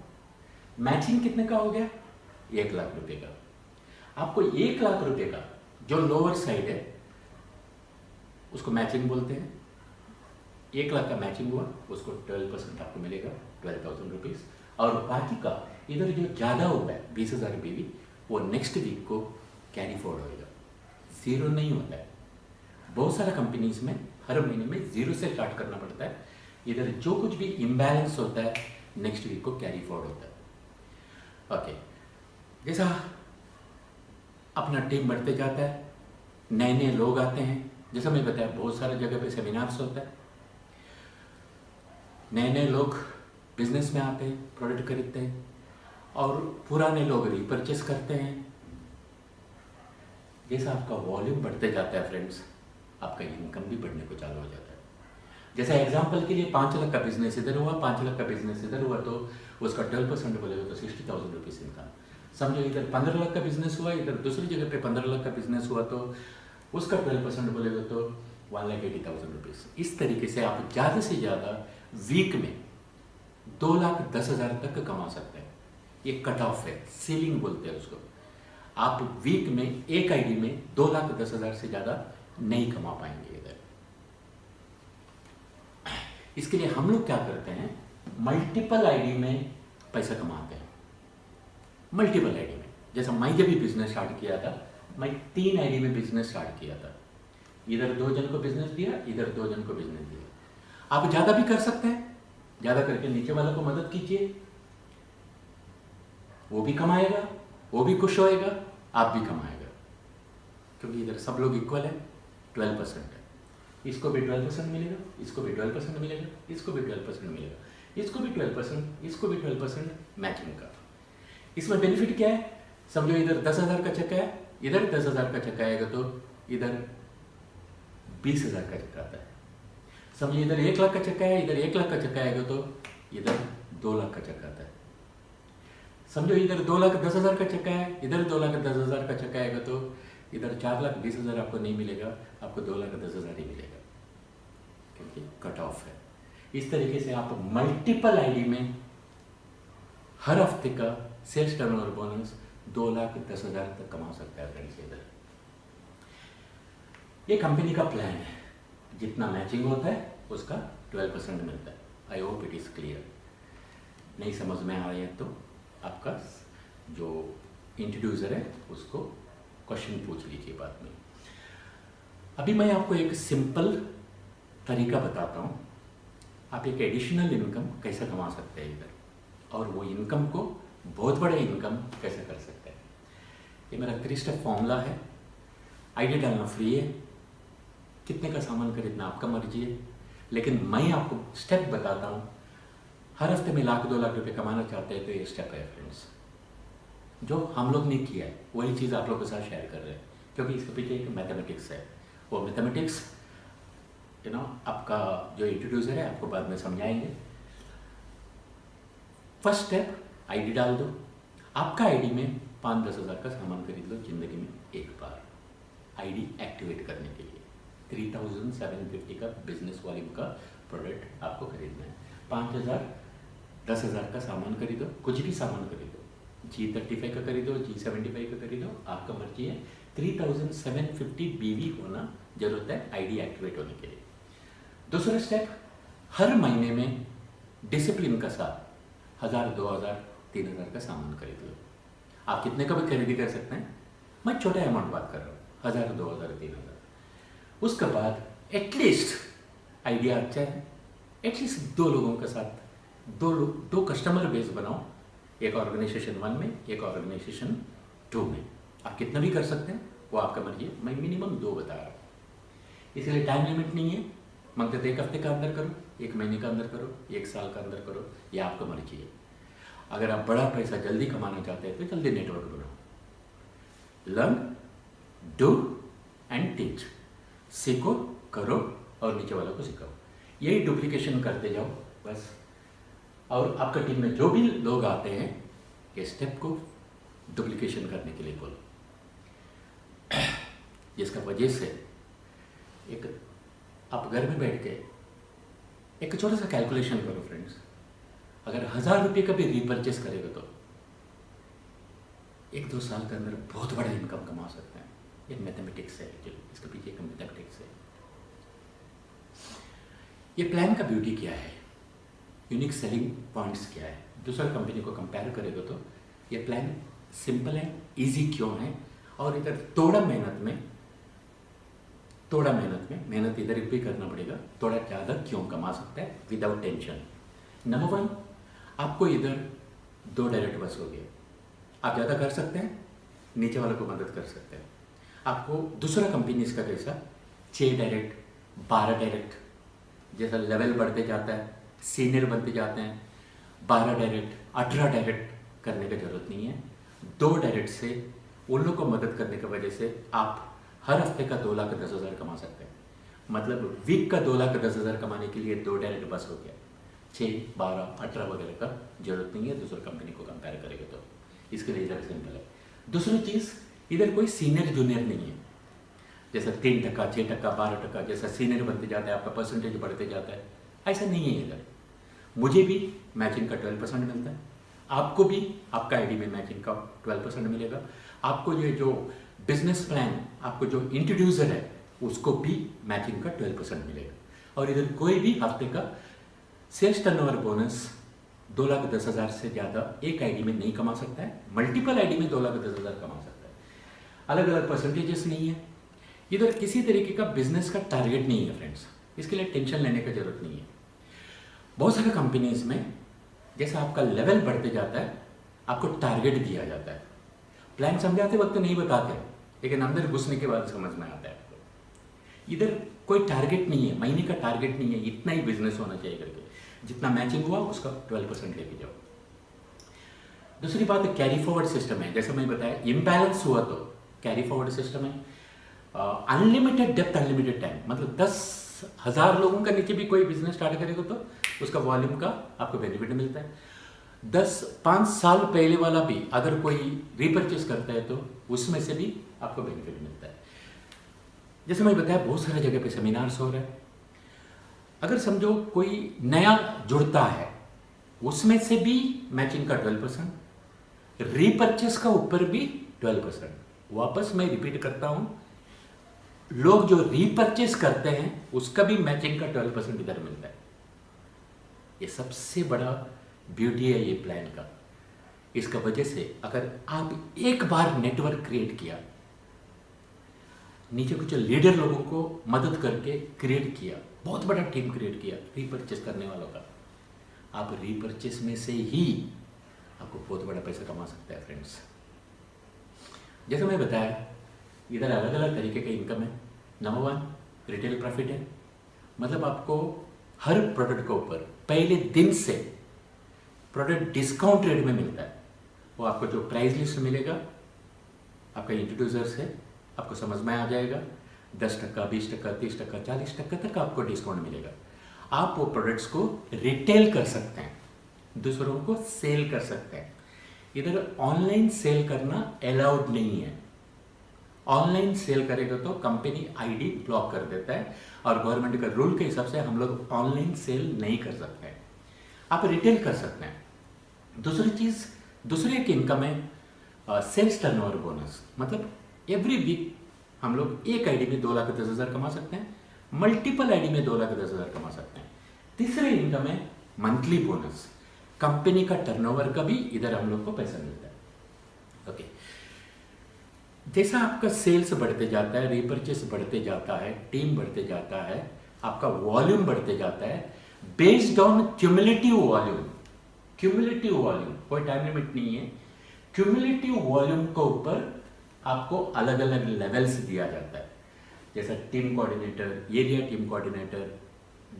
Speaker 1: मैचिंग कितने का हो गया, 1 लाख रुपए का। आपको 1 लाख रुपए का जो लोअर साइड है उसको मैचिंग बोलते हैं। 1 लाख का मैचिंग हुआ, उसको 12% आपको मिलेगा, 12,000 रुपीज। और बाकी का इधर जो ज़्यादा हुआ है 20,000 रुपये भी, वो नेक्स्ट वीक को कैरी फॉरवर्ड होएगा, ज़ीरो नहीं होता है। बहुत सारा कंपनीज में हर महीने में ज़ीरो से स्टार्ट करना पड़ता है। इधर जो कुछ भी इम्बैलेंस होता है नेक्स्ट वीक को कैरी फॉरवर्ड होता है। ओके, जैसा अपना टीम बढ़ते जाता है, नए नए लोग आते हैं, जैसा मैं बताया बहुत सारे जगह पे सेमिनार्स होता है, नए नए लोग बिजनेस में आते हैं, प्रोडक्ट खरीदते हैं, और पुराने लोग रिपर्चेस करते हैं। जैसा आपका वॉल्यूम बढ़ते जाता है फ्रेंड्स, आपका इनकम भी बढ़ने को चालू हो जाता है। जैसा एग्जांपल के लिए 5 लाख का बिजनेस इधर हुआ, 5 लाख का बिजनेस इधर हुआ, तो उसका 12% बोलेगा तो 60,000 रुपीज़ इनकम। समझो इधर 15 लाख का बिजनेस हुआ, इधर दूसरी जगह पे 15 लाख का बिजनेस हुआ, तो उसका 12% बोलेगा तो 1,80,000 रुपीज़। इस तरीके से आप ज़्यादा से ज़्यादा वीक में 2,10,000 तक कमा सकते हैं। ये कट ऑफ है, सीलिंग बोलते हैं उसको। आप वीक में एक आईडी में 2,10,000 से ज़्यादा नहीं कमा पाएंगे इधर। इसके लिए हम लोग क्या करते हैं, मल्टीपल आईडी में पैसा कमाते हैं। मल्टीपल आईडी में, जैसा मैं जब भी बिजनेस स्टार्ट किया था, मैं 3 आईडी में बिजनेस स्टार्ट किया था। इधर 2 जन को बिजनेस दिया, इधर 2 जन को बिजनेस दिया। आप ज़्यादा भी कर सकते हैं, ज़्यादा करके नीचे वाला को मदद कीजिए, वो भी कमाएगा, वो भी खुश होएगा, आप भी कमाएगा, क्योंकि इधर सब लोग इक्वल है। 12% है, इसको भी 12% मिलेगा, इसको भी 12% मिलेगा, इसको भी 12% मिलेगा, इसको भी 12%, इसको भी 12% मैचिंग का। इसमें बेनिफिट क्या है, समझो इधर 10,000 का चक्का है, इधर 10,000 का चक्का आएगा, तो इधर 20,000 का चक्का आता है। समझो इधर 1 लाख का चक्का है, इधर 1 लाख का चक्का आएगा, तो इधर 2 लाख का चक्का आता है। समझो इधर 2,10,000 का चक्का है, इधर 2,10,000 का चक्का आएगा, तो इधर 4,20,000 आपको नहीं मिलेगा, आपको 2,10,000 ही मिलेगा, क्योंकि कट ऑफ है। इस तरीके से आप मल्टीपल आईडी में हर हफ्ते का सेल्स टर्नओवर बोनस 2,10,000 तक कमा सकता है फ्रेंड्स। इधर ये कंपनी का प्लान है, जितना मैचिंग होता है उसका 12% मिलता है। I hope it is clear. नहीं समझ में आ रही है तो आपका जो इंट्रोड्यूसर है उसको क्वेश्चन पूछ लीजिए बाद में। अभी मैं आपको एक सिंपल तरीका बताता हूँ, आप एक एडिशनल इनकम कैसे कमा सकते हैं इधर, और वो इनकम को बहुत बड़े इनकम कैसे कर सकते हैं। ये मेरा 3 स्टेप फॉर्मूला है। आईडी डालना फ्री है, कितने का सामान खरीदना आपका मर्जी है, लेकिन मैं आपको स्टेप बताता हूँ। हर हफ्ते में 1,00,000 2 लाख रुपए कमाना चाहते हैं तो ये स्टेप है फ्रेंड्स, जो हम लोग ने किया है वही चीज़ आप लोगों के साथ शेयर कर रहे हैं, क्योंकि इसके पीछे एक मैथमेटिक्स है। वो मैथमेटिक्स आपका जो इंट्रोड्यूसर है आपको बाद में समझाएंगे। फर्स्ट स्टेप, आईडी डाल दो। आपका आईडी में 5-10 हज़ार का सामान खरीद लो जिंदगी में एक बार, आईडी एक्टिवेट करने के लिए। 3,750 का बिजनेस वॉल्यूम का प्रोडक्ट आपको खरीदना है। 5,000 10,000 का सामान खरीदो, कुछ भी सामान खरीदो, G35 का खरीदो, G75 का खरीदो, आपका मर्जी है। 3,750 BV होना जरूरत है आईडी एक्टिवेट होने के लिए। दूसरा स्टेप, हर महीने में डिसिप्लिन का साथ 1,000 2,000 3,000 का सामान खरीद लो। आप कितने का भी खरीदी कर सकते हैं, मैं छोटा अमाउंट बात कर रहा हूँ, 1,000 2,000 3,000। उसके बाद एटलीस्ट आइडिया अच्छा है, एटलीस्ट 2 लोगों के साथ दो कस्टमर बेस बनाओ, एक ऑर्गेनाइजेशन 1 में, एक ऑर्गेनाइजेशन 2 में। आप कितना भी कर सकते हैं, वो आपका मर्जी है। मैं मिनिमम 2 बता रहा हूँ, इसलिए टाइम लिमिट नहीं है। मंगते तो 1 हफ्ते का अंदर करो, 1 महीने का अंदर करो, 1 साल का अंदर करो, ये आपका मर्जी है। अगर आप बड़ा पैसा जल्दी कमाना चाहते हैं तो जल्दी नेटवर्क बनाओ। लर्न, डू एंड टीच, सीखो, करो और नीचे वालों को सिखाओ। यही डुप्लीकेशन करते जाओ बस। और आपका टीम में जो भी लोग आते हैं, ये स्टेप को डुप्लीकेशन करने के लिए बोलो, जिसका वजह से एक आप घर में बैठ के एक छोटा सा कैलकुलेशन करो फ्रेंड्स। अगर 1,000 रुपये का भी रीपरचेस करेगा तो 1-2 साल के अंदर बहुत बड़ा इनकम कमा सकते हैं। ये मैथमेटिक्स है, इसके पीछे एक मैथमेटिक्स है। ये प्लान का ब्यूटी क्या है, यूनिक सेलिंग पॉइंट्स क्या है, दूसरा कंपनी को कंपेयर करेगा तो ये प्लान सिंपल है, इजी क्यों है, और इधर थोड़ा मेहनत में मेहनत इधर भी करना पड़ेगा, थोड़ा ज़्यादा क्यों कमा सकता है विदाउट टेंशन। नंबर 1, आपको इधर 2 डायरेक्ट बस हो गया, आप ज़्यादा कर सकते हैं, नीचे वालों को मदद कर सकते हैं। आपको दूसरा कंपनी इसका कैसा 6 डायरेक्ट 12 डायरेक्ट, जैसा लेवल बढ़ते जाता है, सीनियर बनते जाते हैं, 12 डायरेक्ट 18 डायरेक्ट करने की जरूरत नहीं है। 2 डायरेक्ट से उन लोग को मदद करने की वजह से आप हर हफ्ते का 2,10,000 कमा सकते हैं। मतलब वीक का 2,10,000 कमाने के लिए 2 डायरेक्ट बस हो गया। 6, 12, 18 वगैरह का जरूरत नहीं है दूसरी कंपनी को कंपेयर करेंगे तो, इसके लिए इधर सिंपल है। दूसरी चीज़, इधर कोई सीनियर जूनियर नहीं है, जैसा 3%, 6%, 12%, जैसा सीनियर बनते जाता है आपका परसेंटेज बढ़ते जाता है, ऐसा नहीं है इधर। मुझे भी मैचिंग का 12% मिलता है, आपको भी आपका आईडी में मैचिंग का 12% मिलेगा, आपको ये जो बिजनेस प्लान आपको जो इंट्रोड्यूसर है उसको भी मैचिंग का 12% मिलेगा। और इधर कोई भी हफ्ते का सेल्स टर्नओवर बोनस 2,10,000 से ज़्यादा एक आईडी में नहीं कमा सकता है, मल्टीपल आईडी में 2,10,000 कमा सकता है। अलग अलग परसेंटेजेस नहीं है, इधर किसी तरीके का बिजनेस का टारगेट नहीं है फ्रेंड्स, इसके लिए टेंशन लेने की जरूरत नहीं है। बहुत सारे कंपनीज में जैसा आपका लेवल बढ़ते जाता है आपको टारगेट दिया जाता है, प्लान समझाते वक्त नहीं बताते, लेकिन अंदर घुसने के बाद समझ में आता है आपको। इधर कोई टारगेट नहीं है, महीने का टारगेट नहीं है, इतना ही बिजनेस होना चाहिए करके, जितना मैचिंग हुआ उसका 12% लेके जाओ। दूसरी बात है कैरी फॉरवर्ड सिस्टम है, जैसे मैं बताया इम्बैलेंस हुआ तो कैरी फॉरवर्ड सिस्टम है। अनलिमिटेड डेप्थ अनलिमिटेड टाइम, मतलब 10,000 लोगों का नीचे भी कोई बिजनेस स्टार्ट करेगा तो उसका वॉल्यूम का आपको बेनिफिट मिलता है। 5 साल पहले वाला भी अगर कोई रीपरचेस करता है तो उसमें से भी आपको बेनिफिट मिलता है। जैसे मैं बताया बहुत सारे जगह पे सेमिनार्स हो रहे हैं, अगर समझो कोई नया जुड़ता है उसमें से भी मैचिंग का 12%, रीपरचेस का ऊपर भी 12%। वापस मैं रिपीट करता हूं, लोग जो रीपरचेस करते हैं उसका भी मैचिंग का 12% इधर मिलता है। ये सबसे बड़ा ब्यूटी है ये प्लान का। इसका वजह से अगर आप एक बार नेटवर्क क्रिएट किया, नीचे कुछ लीडर लोगों को मदद करके क्रिएट किया, बहुत बड़ा टीम क्रिएट किया रीपरचेस करने वालों का, आप रीपरचेस में से ही आपको बहुत बड़ा पैसा कमा सकते हैं फ्रेंड्स। जैसे मैं बताया इधर अलग अलग तरीके का इनकम है। नंबर 1 रिटेल प्रॉफिट है, मतलब आपको हर प्रोडक्ट के ऊपर पहले दिन से प्रोडक्ट डिस्काउंट रेट में मिलता है। वो आपको जो प्राइस लिस्ट मिलेगा आपका इंट्रोड्यूसर से आपको समझ में आ जाएगा, 10%, 20%, 30%, 40% तक आपको डिस्काउंट मिलेगा। आप वो प्रोडक्ट्स को रिटेल कर सकते हैं, दूसरों को सेल कर सकते हैं। इधर ऑनलाइन सेल करना अलाउड नहीं है, ऑनलाइन सेल करेगा तो कंपनी आईडी ब्लॉक कर देता है और गवर्नमेंट का रूल के हिसाब से हम लोग ऑनलाइन सेल नहीं कर सकते हैं। आप रिटेल कर सकते हैं। दूसरी चीज़, दूसरी एक इनकम है सेल्स टर्नओवर बोनस, मतलब एवरी वीक हम लोग एक आईडी में 2,10,000 कमा सकते हैं, मल्टीपल आईडी में 2,10,000 कमा सकते हैं। तीसरी इनकम है मंथली बोनस, कंपनी का टर्नओवर का भी इधर हम लोग को पैसा मिलता है। ओके, जैसा आपका सेल्स बढ़ते जाता है, रीपरचेस बढ़ते जाता है, टीम बढ़ते जाता है, आपका वॉल्यूम बढ़ते जाता है, based on cumulative volume. Cumulative volume कोई टाइम लिमिट नहीं है, क्यूमुलेटिव वॉल्यूम के ऊपर आपको अलग अलग लेवल्स दिया जाता है, जैसा team coordinator, area team coordinator,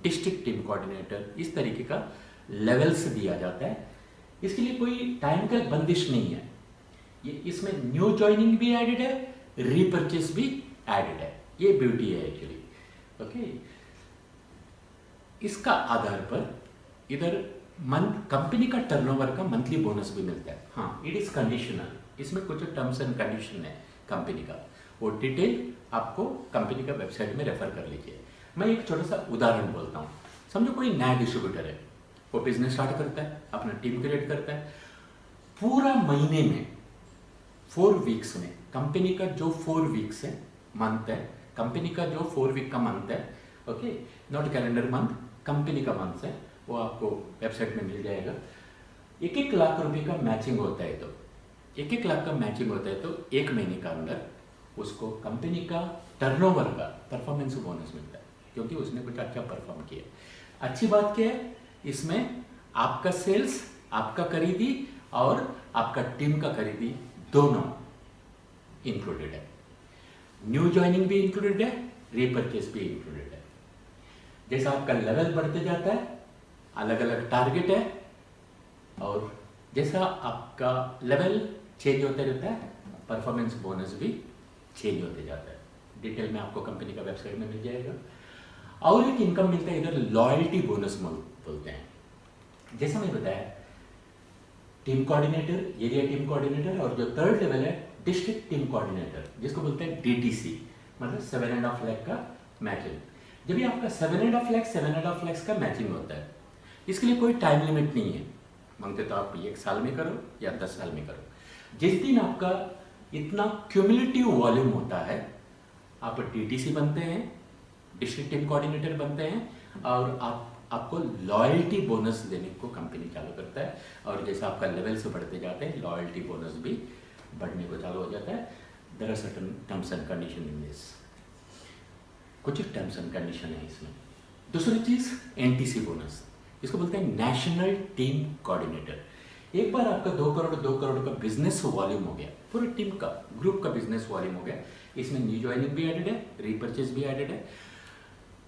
Speaker 1: district team coordinator, इस तरीके का लेवल्स दिया जाता है। इसके लिए कोई टाइम का बंदिश नहीं है। ये इसमें न्यू ज्वाइनिंग भी एडेड है, रीपरचेस भी एडेड है, ये ब्यूटी है एक्चुअली। ओके, इसका आधार पर इधर कंपनी का टर्नओवर का मंथली बोनस भी मिलता है। हाँ, इट इज कंडीशनल, इसमें कुछ टर्म्स एंड कंडीशन है कंपनी का, वो डिटेल आपको कंपनी का वेबसाइट में रेफर कर लीजिए। मैं एक छोटा सा उदाहरण बोलता हूँ। समझो कोई नया डिस्ट्रीब्यूटर है, वो बिजनेस स्टार्ट करता है, अपना टीम क्रिएट करता है, पूरा महीने में 4 वीक्स में कंपनी का जो 4 वीक्स है मंथ है, कंपनी का जो 4 वीक का मंथ है, okay, not calendar month, company का मंथ है, वो आपको वेबसाइट में मिल जाएगा। 1-1 लाख रुपए का मैचिंग होता है, तो 1-1 लाख का मैचिंग होता है, तो 1 महीने का अंदर उसको कंपनी का टर्नओवर का परफॉर्मेंस बोनस मिलता है, क्योंकि उसने कुछ अच्छा परफॉर्म किया। अच्छी बात क्या है, इसमें आपका सेल्स, आपका खरीदी और आपका टीम का खरीदी दोनों इंक्लूडेड है। न्यू ज्वाइनिंग भी इंक्लूडेड है, रीपरचेस भी इंक्लूडेड है। जैसा आपका लेवल बढ़ते जाता है, अलग अलग टारगेट है, और जैसा आपका लेवल चेंज होते रहता है, परफॉर्मेंस बोनस भी चेंज होते जाता है। डिटेल में आपको कंपनी का वेबसाइट में मिल जाएगा। और एक इनकम मिलता है इधर, लॉयल्टी बोनस बोलते हैं। जैसा मैं बताया, team coordinator, area team coordinator, और जो थर्ड लेवल है डिस्ट्रिक्ट टीम कोऑर्डिनेटर, जिसको बोलते हैं DTC, मतलब 7.5 लाख का मैचिंग। जब भी आपका 7.5 लाख का मैचिंग होता है, इसके लिए कोई टाइम लिमिट नहीं है। मांगते तो आप 1 साल में करो या 10 साल में करो। जिस दिन आपका इतना क्यूमुलेटिव वॉल्यूम होता है, आप DTC बनते हैं, डिस्ट्रिक्ट टीम कोऑर्डिनेटर बनते हैं, और आपको लॉयल्टी बोनस देने को कंपनी चालू करता है। और जैसा आपका लेवल से बढ़ते जाते हैं, लॉयल्टी बोनस भी बढ़ने को चालू हो जाता है। There are certain terms and condition in this, कुछ टर्म्स एंड कंडीशन है इसमें। दूसरी चीज NTC बोनस, इसको बोलते हैं नेशनल टीम कोऑर्डिनेटर। एक बार आपका 2 करोड़ का बिजनेस वॉल्यूम हो गया, पूरी टीम का, ग्रुप का बिजनेस वॉल्यूम हो गया, इसमें न्यू ज्वाइनिंग भी एडेड है, रीपरचेज भी एडेड है,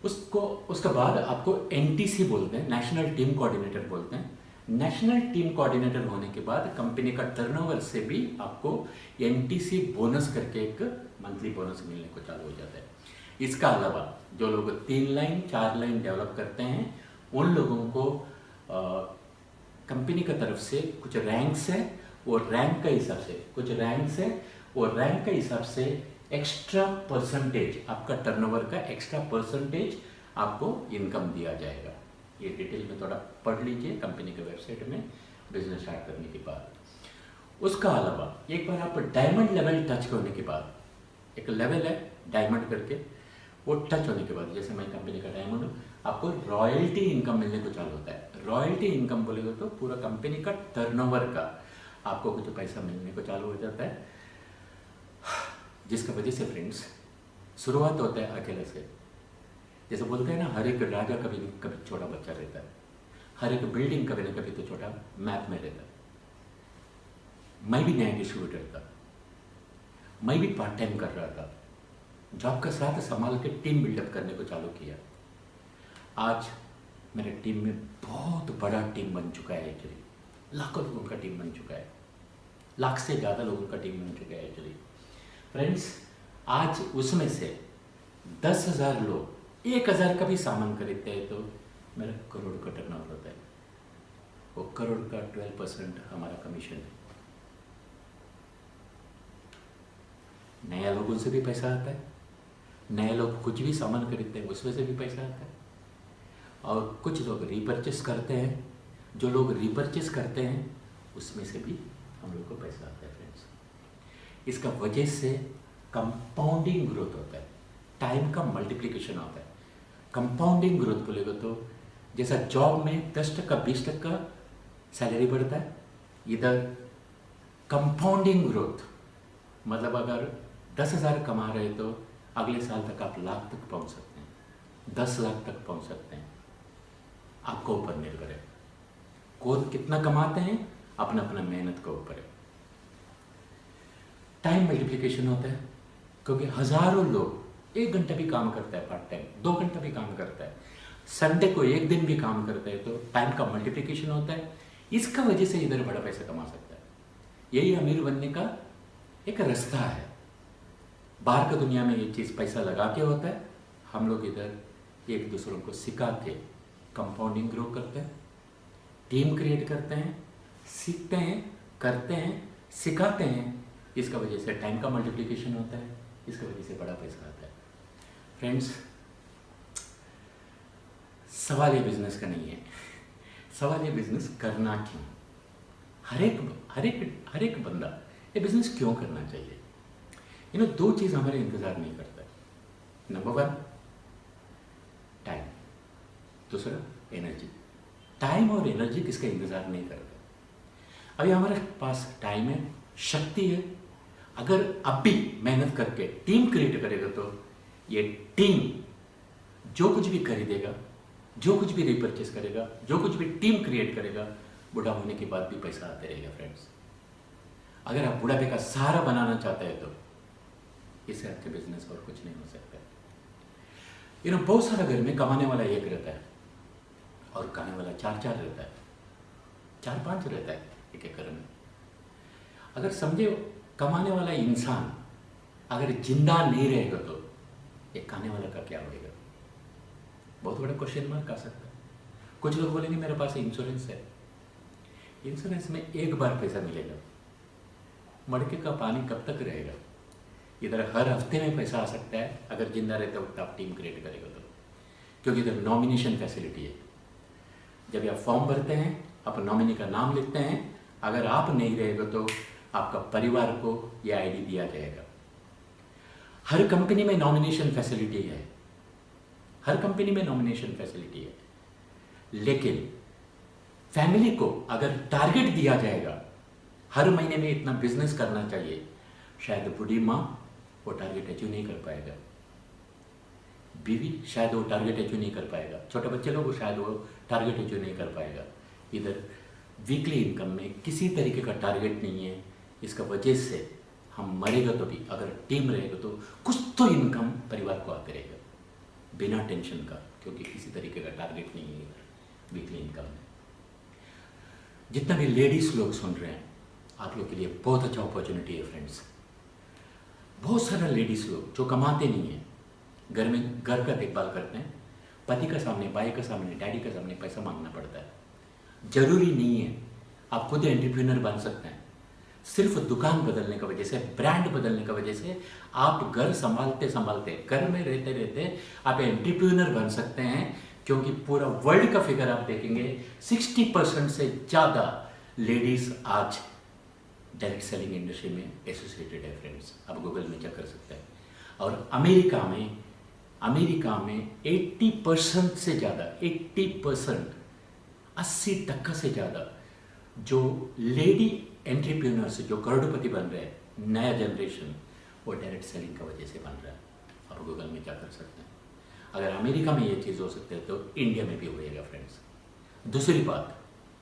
Speaker 1: उसके बाद आपको NTC बोलते हैं, नेशनल टीम कोऑर्डिनेटर बोलते हैं। नेशनल टीम कोऑर्डिनेटर होने के बाद कंपनी का टर्नओवर से भी आपको NTC बोनस करके एक मंथली बोनस मिलने को चालू हो जाता है। इसका अलावा जो लोग 3 लाइन 4 लाइन डेवलप करते हैं, उन लोगों को कंपनी की तरफ से कुछ रैंक्स है, वो रैंक के हिसाब से, कुछ रैंक्स है, वो रैंक के हिसाब से एक्स्ट्रा परसेंटेज, आपका टर्नओवर का एक्स्ट्रा परसेंटेज आपको इनकम दिया जाएगा। ये डिटेल में थोड़ा पढ़ लीजिए कंपनी के वेबसाइट में, बिजनेस स्टार्ट करने के बाद। उसका अलावा एक बार आप डायमंड लेवल टच करने के बाद, एक लेवल है डायमंड करके, वो टच होने के बाद, जैसे मैं कंपनी का डायमंड हूँ, आपको रॉयल्टी इनकम मिलने को चालू होता है। रॉयल्टी इनकम बोलेगा तो पूरा कंपनी का टर्नओवर का आपको कुछ पैसा मिलने को चालू हो जाता है, जिसका वजह से फ्रेंड्स शुरुआत होता है अकेले से। जैसे बोलते हैं ना, हर एक राजा कभी न कभी छोटा बच्चा रहता है, हर एक बिल्डिंग कभी न कभी तो छोटा मैप में रहता है। मैं भी नया डिस्ट्रीब्यूटर था, मैं भी पार्ट टाइम कर रहा था, जॉब का साथ संभाल के टीम बिल्डअप करने को चालू किया। आज मेरे टीम में बहुत बड़ा टीम बन चुका है, एक्चुअली लाखों लोगों का टीम बन चुका है, लाख से ज़्यादा लोगों का टीम बन चुका है एक्चुअली फ्रेंड्स। आज उसमें से 10,000 लोग 1,000 का भी सामान खरीदते हैं, तो मेरा करोड़ का टर्नओवर होता है। वो करोड़ का 12% हमारा कमीशन है। नया लोगों से भी पैसा आता है, नए लोग कुछ भी सामान खरीदते हैं उसमें से भी पैसा आता है, और कुछ लोग रीपरचेस करते हैं, जो लोग रीपरचेस करते हैं उसमें से भी हम लोग को पैसा आता है फ्रेंड्स। इसका वजह से कंपाउंडिंग ग्रोथ होता है, टाइम का मल्टीप्लिकेशन होता है। कंपाउंडिंग ग्रोथ बोलेगा तो जैसा जॉब में 10% 20% सैलरी बढ़ता है, इधर कंपाउंडिंग ग्रोथ मतलब अगर 10,000 कमा रहे तो अगले साल तक आप लाख तक पहुंच सकते हैं, 10 लाख तक पहुंच सकते हैं। आपको ऊपर निर्भर है, कौन कितना कमाते हैं, अपना अपना मेहनत के ऊपर है। टाइम मल्टीप्लिकेशन होता है, क्योंकि हजारों लोग 1 घंटा भी काम करता है, पार्ट टाइम 2 घंटा भी काम करता है, संडे को 1 दिन भी काम करता है, तो टाइम का मल्टीप्लिकेशन होता है। इसका वजह से इधर बड़ा पैसा कमा सकता है। यही अमीर बनने का एक रास्ता है। बाहर की दुनिया में ये चीज़ पैसा लगा के होता है, हम लोग इधर एक दूसरों को सिखा के कंपाउंडिंग ग्रो करते हैं, टीम क्रिएट करते हैं, सीखते हैं, करते हैं, सिखाते हैं। इसका वजह से टाइम का मल्टीप्लिकेशन होता है, इसका वजह से बड़ा पैसा आता है। फ्रेंड्स, सवाल ये बिजनेस का नहीं है, सवाल ये बिजनेस करना क्यों। हर एक बंदा ये बिजनेस क्यों करना चाहिए। 2 चीज़ हमारे इंतज़ार नहीं करता है। नंबर 1 टाइम, दूसरा एनर्जी। टाइम और एनर्जी किसका इंतज़ार नहीं करता। अभी हमारे पास टाइम है, शक्ति है। अगर अब भी मेहनत करके टीम क्रिएट करेगा तो ये टीम जो कुछ भी खरीदेगा, जो कुछ भी रिपर्चेस करेगा, जो कुछ भी टीम क्रिएट करेगा, बूढ़ा होने के बाद भी पैसा आते रहेगा फ्रेंड्स। अगर आप बुढ़ापे का सहारा बनाना चाहते हैं तो इससे अच्छे बिजनेस और कुछ नहीं हो सकता। बहुत सारा घर में कमाने वाला एक रहता है और खाने वाला चार रहता है, 4-5 रहता है एक एक घर में। अगर समझे कमाने वाला इंसान अगर जिंदा नहीं रहेगा तो एक खाने वाला का क्या होगा? बहुत बड़ा क्वेश्चन मार्क आ सकता है। कुछ लोग बोलेंगे मेरे पास इंश्योरेंस है, इंश्योरेंस में एक बार पैसा मिलेगा, मड़के का पानी कब तक रहेगा? इधर हर हफ्ते में पैसा आ सकता है अगर जिंदा रहते वक्त आप टीम क्रिएट करेगा तो, क्योंकि इधर नॉमिनेशन फैसिलिटी है। जब आप फॉर्म भरते हैं, आप नॉमिनी का नाम लिखते हैं, अगर आप नहीं रहेगा तो आपका परिवार को यह आईडी दिया जाएगा। हर कंपनी में नॉमिनेशन फैसिलिटी है, हर कंपनी में नॉमिनेशन फैसिलिटी है, लेकिन फैमिली को अगर टारगेट दिया जाएगा हर महीने में इतना बिजनेस करना चाहिए, शायद बूढ़ी माँ वो टारगेट अचीव नहीं कर पाएगा, बीवी शायद वो टारगेट अचीव नहीं कर पाएगा, छोटे बच्चे लोग शायद वो टारगेट अचीव नहीं कर पाएगा। इधर वीकली इनकम में किसी तरीके का टारगेट नहीं है। इसका वजह से हम मरेगा तो भी अगर टीम रहेगा तो कुछ तो इनकम परिवार को आते रहेगा बिना टेंशन का, क्योंकि किसी तरीके का टारगेट नहीं है वीकली इनकम में। जितना भी लेडीज लोग सुन रहे हैं, आप लोग के लिए बहुत अच्छा अपॉर्चुनिटी है फ्रेंड्स। बहुत सारा लेडीज लोग जो कमाते नहीं हैं, घर में घर का देखभाल करते हैं, पति का सामने, भाई का सामने, डैडी का सामने पैसा मांगना पड़ता है। जरूरी नहीं है आप खुद एंटरप्रेन्योर बन सकते हैं। सिर्फ दुकान बदलने की वजह से, ब्रांड बदलने की वजह से आप घर संभालते संभालते, घर में रहते रहते आप एंटरप्रेन्योर बन सकते हैं, क्योंकि पूरा वर्ल्ड का फिगर आप देखेंगे 60% से ज़्यादा लेडीज आज डायरेक्ट सेलिंग इंडस्ट्री में एसोसिएटेड है फ्रेंड्स। आप गूगल में चेक कर सकते हैं। और अमेरिका में 80% से ज़्यादा, 80%, 80% से ज़्यादा जो लेडी एंटरप्रेन्योर्स जो करोड़पति बन रहे हैं, नया जनरेशन, वो डायरेक्ट सेलिंग की वजह से बन रहा है। आप गूगल में क्या कर सकते हैं। अगर अमेरिका में ये चीज़ हो सकती है तो इंडिया में भी होएगा फ्रेंड्स। दूसरी बात,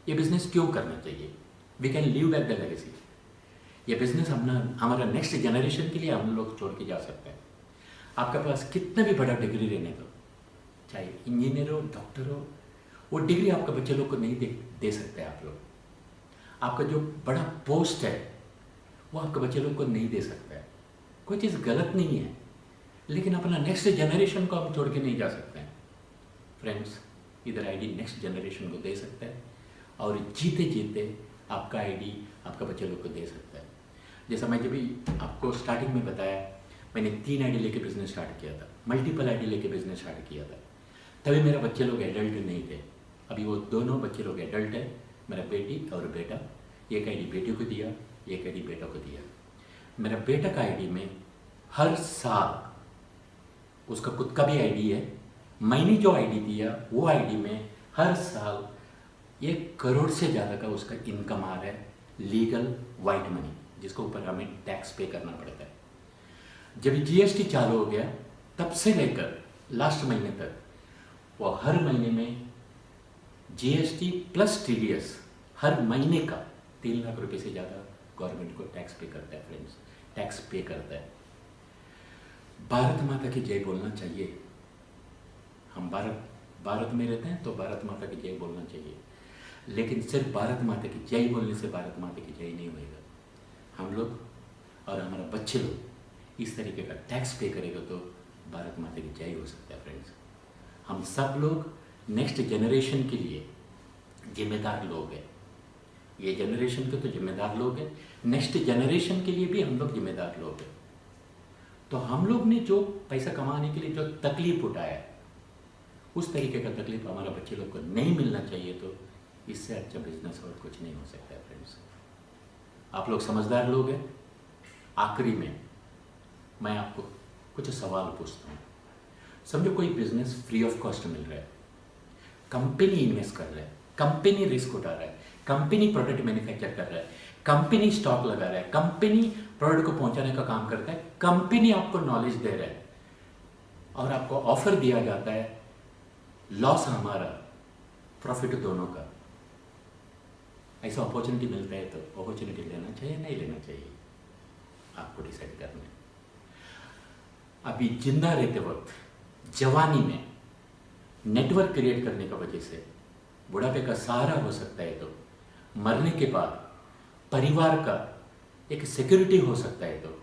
Speaker 1: ये बिजनेस क्यों करना चाहिए? We can leave back the legacy. ये बिजनेस हमारा नेक्स्ट जनरेशन के लिए हम लोग छोड़ के जा सकते हैं। आपके पास कितना भी बड़ा डिग्री रहने दो, चाहे इंजीनियर हो, डॉक्टर हो, वो डिग्री आपके बच्चे लोग को नहीं दे सकते आप लोग। आपका जो बड़ा पोस्ट है वो आपके बच्चे लोग को नहीं दे सकता है। कोई चीज़ गलत नहीं है, लेकिन अपना नेक्स्ट जनरेशन को हम छोड़ के नहीं जा सकते हैं फ्रेंड्स। इधर आईडी नेक्स्ट जनरेशन को दे सकते हैं और जीते जीते आपका आईडी आपका बच्चे लोग को दे सकता है। जैसा मैं जब भी आपको स्टार्टिंग में बताया, मैंने 3 आईडी लेके बिजनेस स्टार्ट किया था, मल्टीपल आईडी लेके बिजनेस स्टार्ट किया था। तभी मेरे बच्चे लोग एडल्ट नहीं थे, अभी वो दोनों बच्चे लोग एडल्ट है, मेरा बेटी और बेटा। एक आईडी बेटी को दिया, एक आईडी बेटा को दिया। मेरा बेटा का आईडी में हर साल, उसका खुद का भी आईडी है, मैंने जो आईडी दिया वो आईडी में हर साल 1 करोड़ से ज़्यादा का उसका इनकम आ रहा है, लीगल वाइट मनी, जिसको ऊपर हमें टैक्स पे करना पड़ता है। जब जीएसटी चालू हो गया तब से लेकर लास्ट महीने तक वो हर महीने में जीएसटी प्लस टीडीएस हर महीने का 3 लाख रुपए से ज़्यादा गवर्नमेंट को टैक्स पे करता है फ्रेंड्स, टैक्स पे करता है। भारत माता की जय बोलना चाहिए। हम भारत में रहते हैं तो भारत माता की जय बोलना चाहिए, लेकिन सिर्फ भारत माता की जय बोलने से भारत माता की जय नहीं होएगा। हम लोग और हमारा बच्चे लोग इस तरीके का टैक्स पे करेगा तो भारत माता की जय हो सकता है फ्रेंड्स। हम सब लोग नेक्स्ट जनरेशन के लिए जिम्मेदार लोग हैं। ये जनरेशन के तो जिम्मेदार लोग हैं, नेक्स्ट जनरेशन के लिए भी हम लोग जिम्मेदार लोग हैं। तो हम लोग ने जो पैसा कमाने के लिए जो तकलीफ उठाया है, उस तरीके का तकलीफ हमारा बच्चे लोग को नहीं मिलना चाहिए। तो इससे अच्छा बिजनेस और कुछ नहीं हो सकता है फ्रेंड्स। आप लोग समझदार लोग हैं। आखिरी में मैं आपको कुछ सवाल पूछता हूँ। समझो कोई बिजनेस फ्री ऑफ कॉस्ट मिल रहा है, कंपनी इन्वेस्ट कर रहा है, कंपनी रिस्क उठा रहा है, कंपनी प्रोडक्ट मैन्युफैक्चर कर रहा है, कंपनी स्टॉक लगा रहा है, कंपनी प्रोडक्ट को पहुंचाने का काम करता है, कंपनी आपको नॉलेज दे रहा है और आपको ऑफर दिया जाता है, लॉस हमारा, प्रॉफिट दोनों का। ऐसा अपॉर्चुनिटी मिलता है तो अपॉर्चुनिटी लेना चाहिए, नहीं लेना चाहिए, आपको डिसाइड करना है। अभी जिंदा रहते वक्त जवानी में नेटवर्क क्रिएट करने का वजह से बुढ़ापे का सहारा हो सकता है, तो मरने के बाद परिवार का एक सिक्योरिटी हो सकता है, तो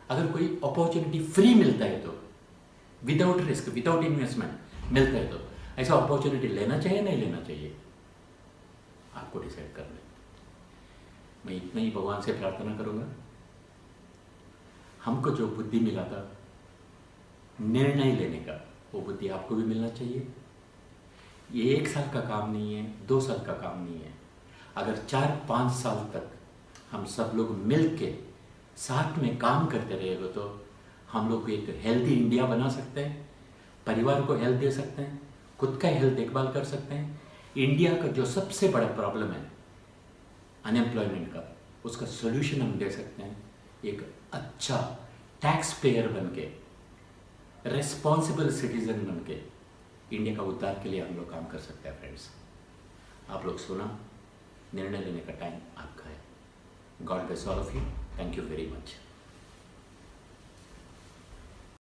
Speaker 1: अगर कोई अपॉर्चुनिटी फ्री मिलता है तो विदाउट रिस्क, विदाउट इन्वेस्टमेंट मिलता है, तो ऐसा अपॉर्चुनिटी लेना चाहिए, नहीं लेना चाहिए, आपको डिसाइड करना है। मैं इतना ही भगवान से प्रार्थना करूंगा, हमको जो बुद्धि मिला था निर्णय लेने का, वो बुद्धि आपको भी मिलना चाहिए। ये 1 साल का काम नहीं है, 2 साल का काम नहीं है। अगर 4-5 साल तक हम सब लोग मिल के साथ में काम करते रहेगा तो हम लोग एक हेल्दी इंडिया बना सकते हैं, परिवार को हेल्थ दे सकते हैं, खुद का हेल्थ देखभाल कर सकते हैं। इंडिया का जो सबसे बड़ा प्रॉब्लम है अनएम्प्लॉयमेंट का, उसका सोल्यूशन हम दे सकते हैं। एक अच्छा टैक्स पेयर बन के, रेस्पॉन्सिबल सिटीजन बन के इंडिया का उद्धार के लिए हम लोग काम कर सकते हैं। फ्रेंड्स, आप लोग सुना, निर्णय लेने का टाइम आपका है। God bless all of you. Thank you very much.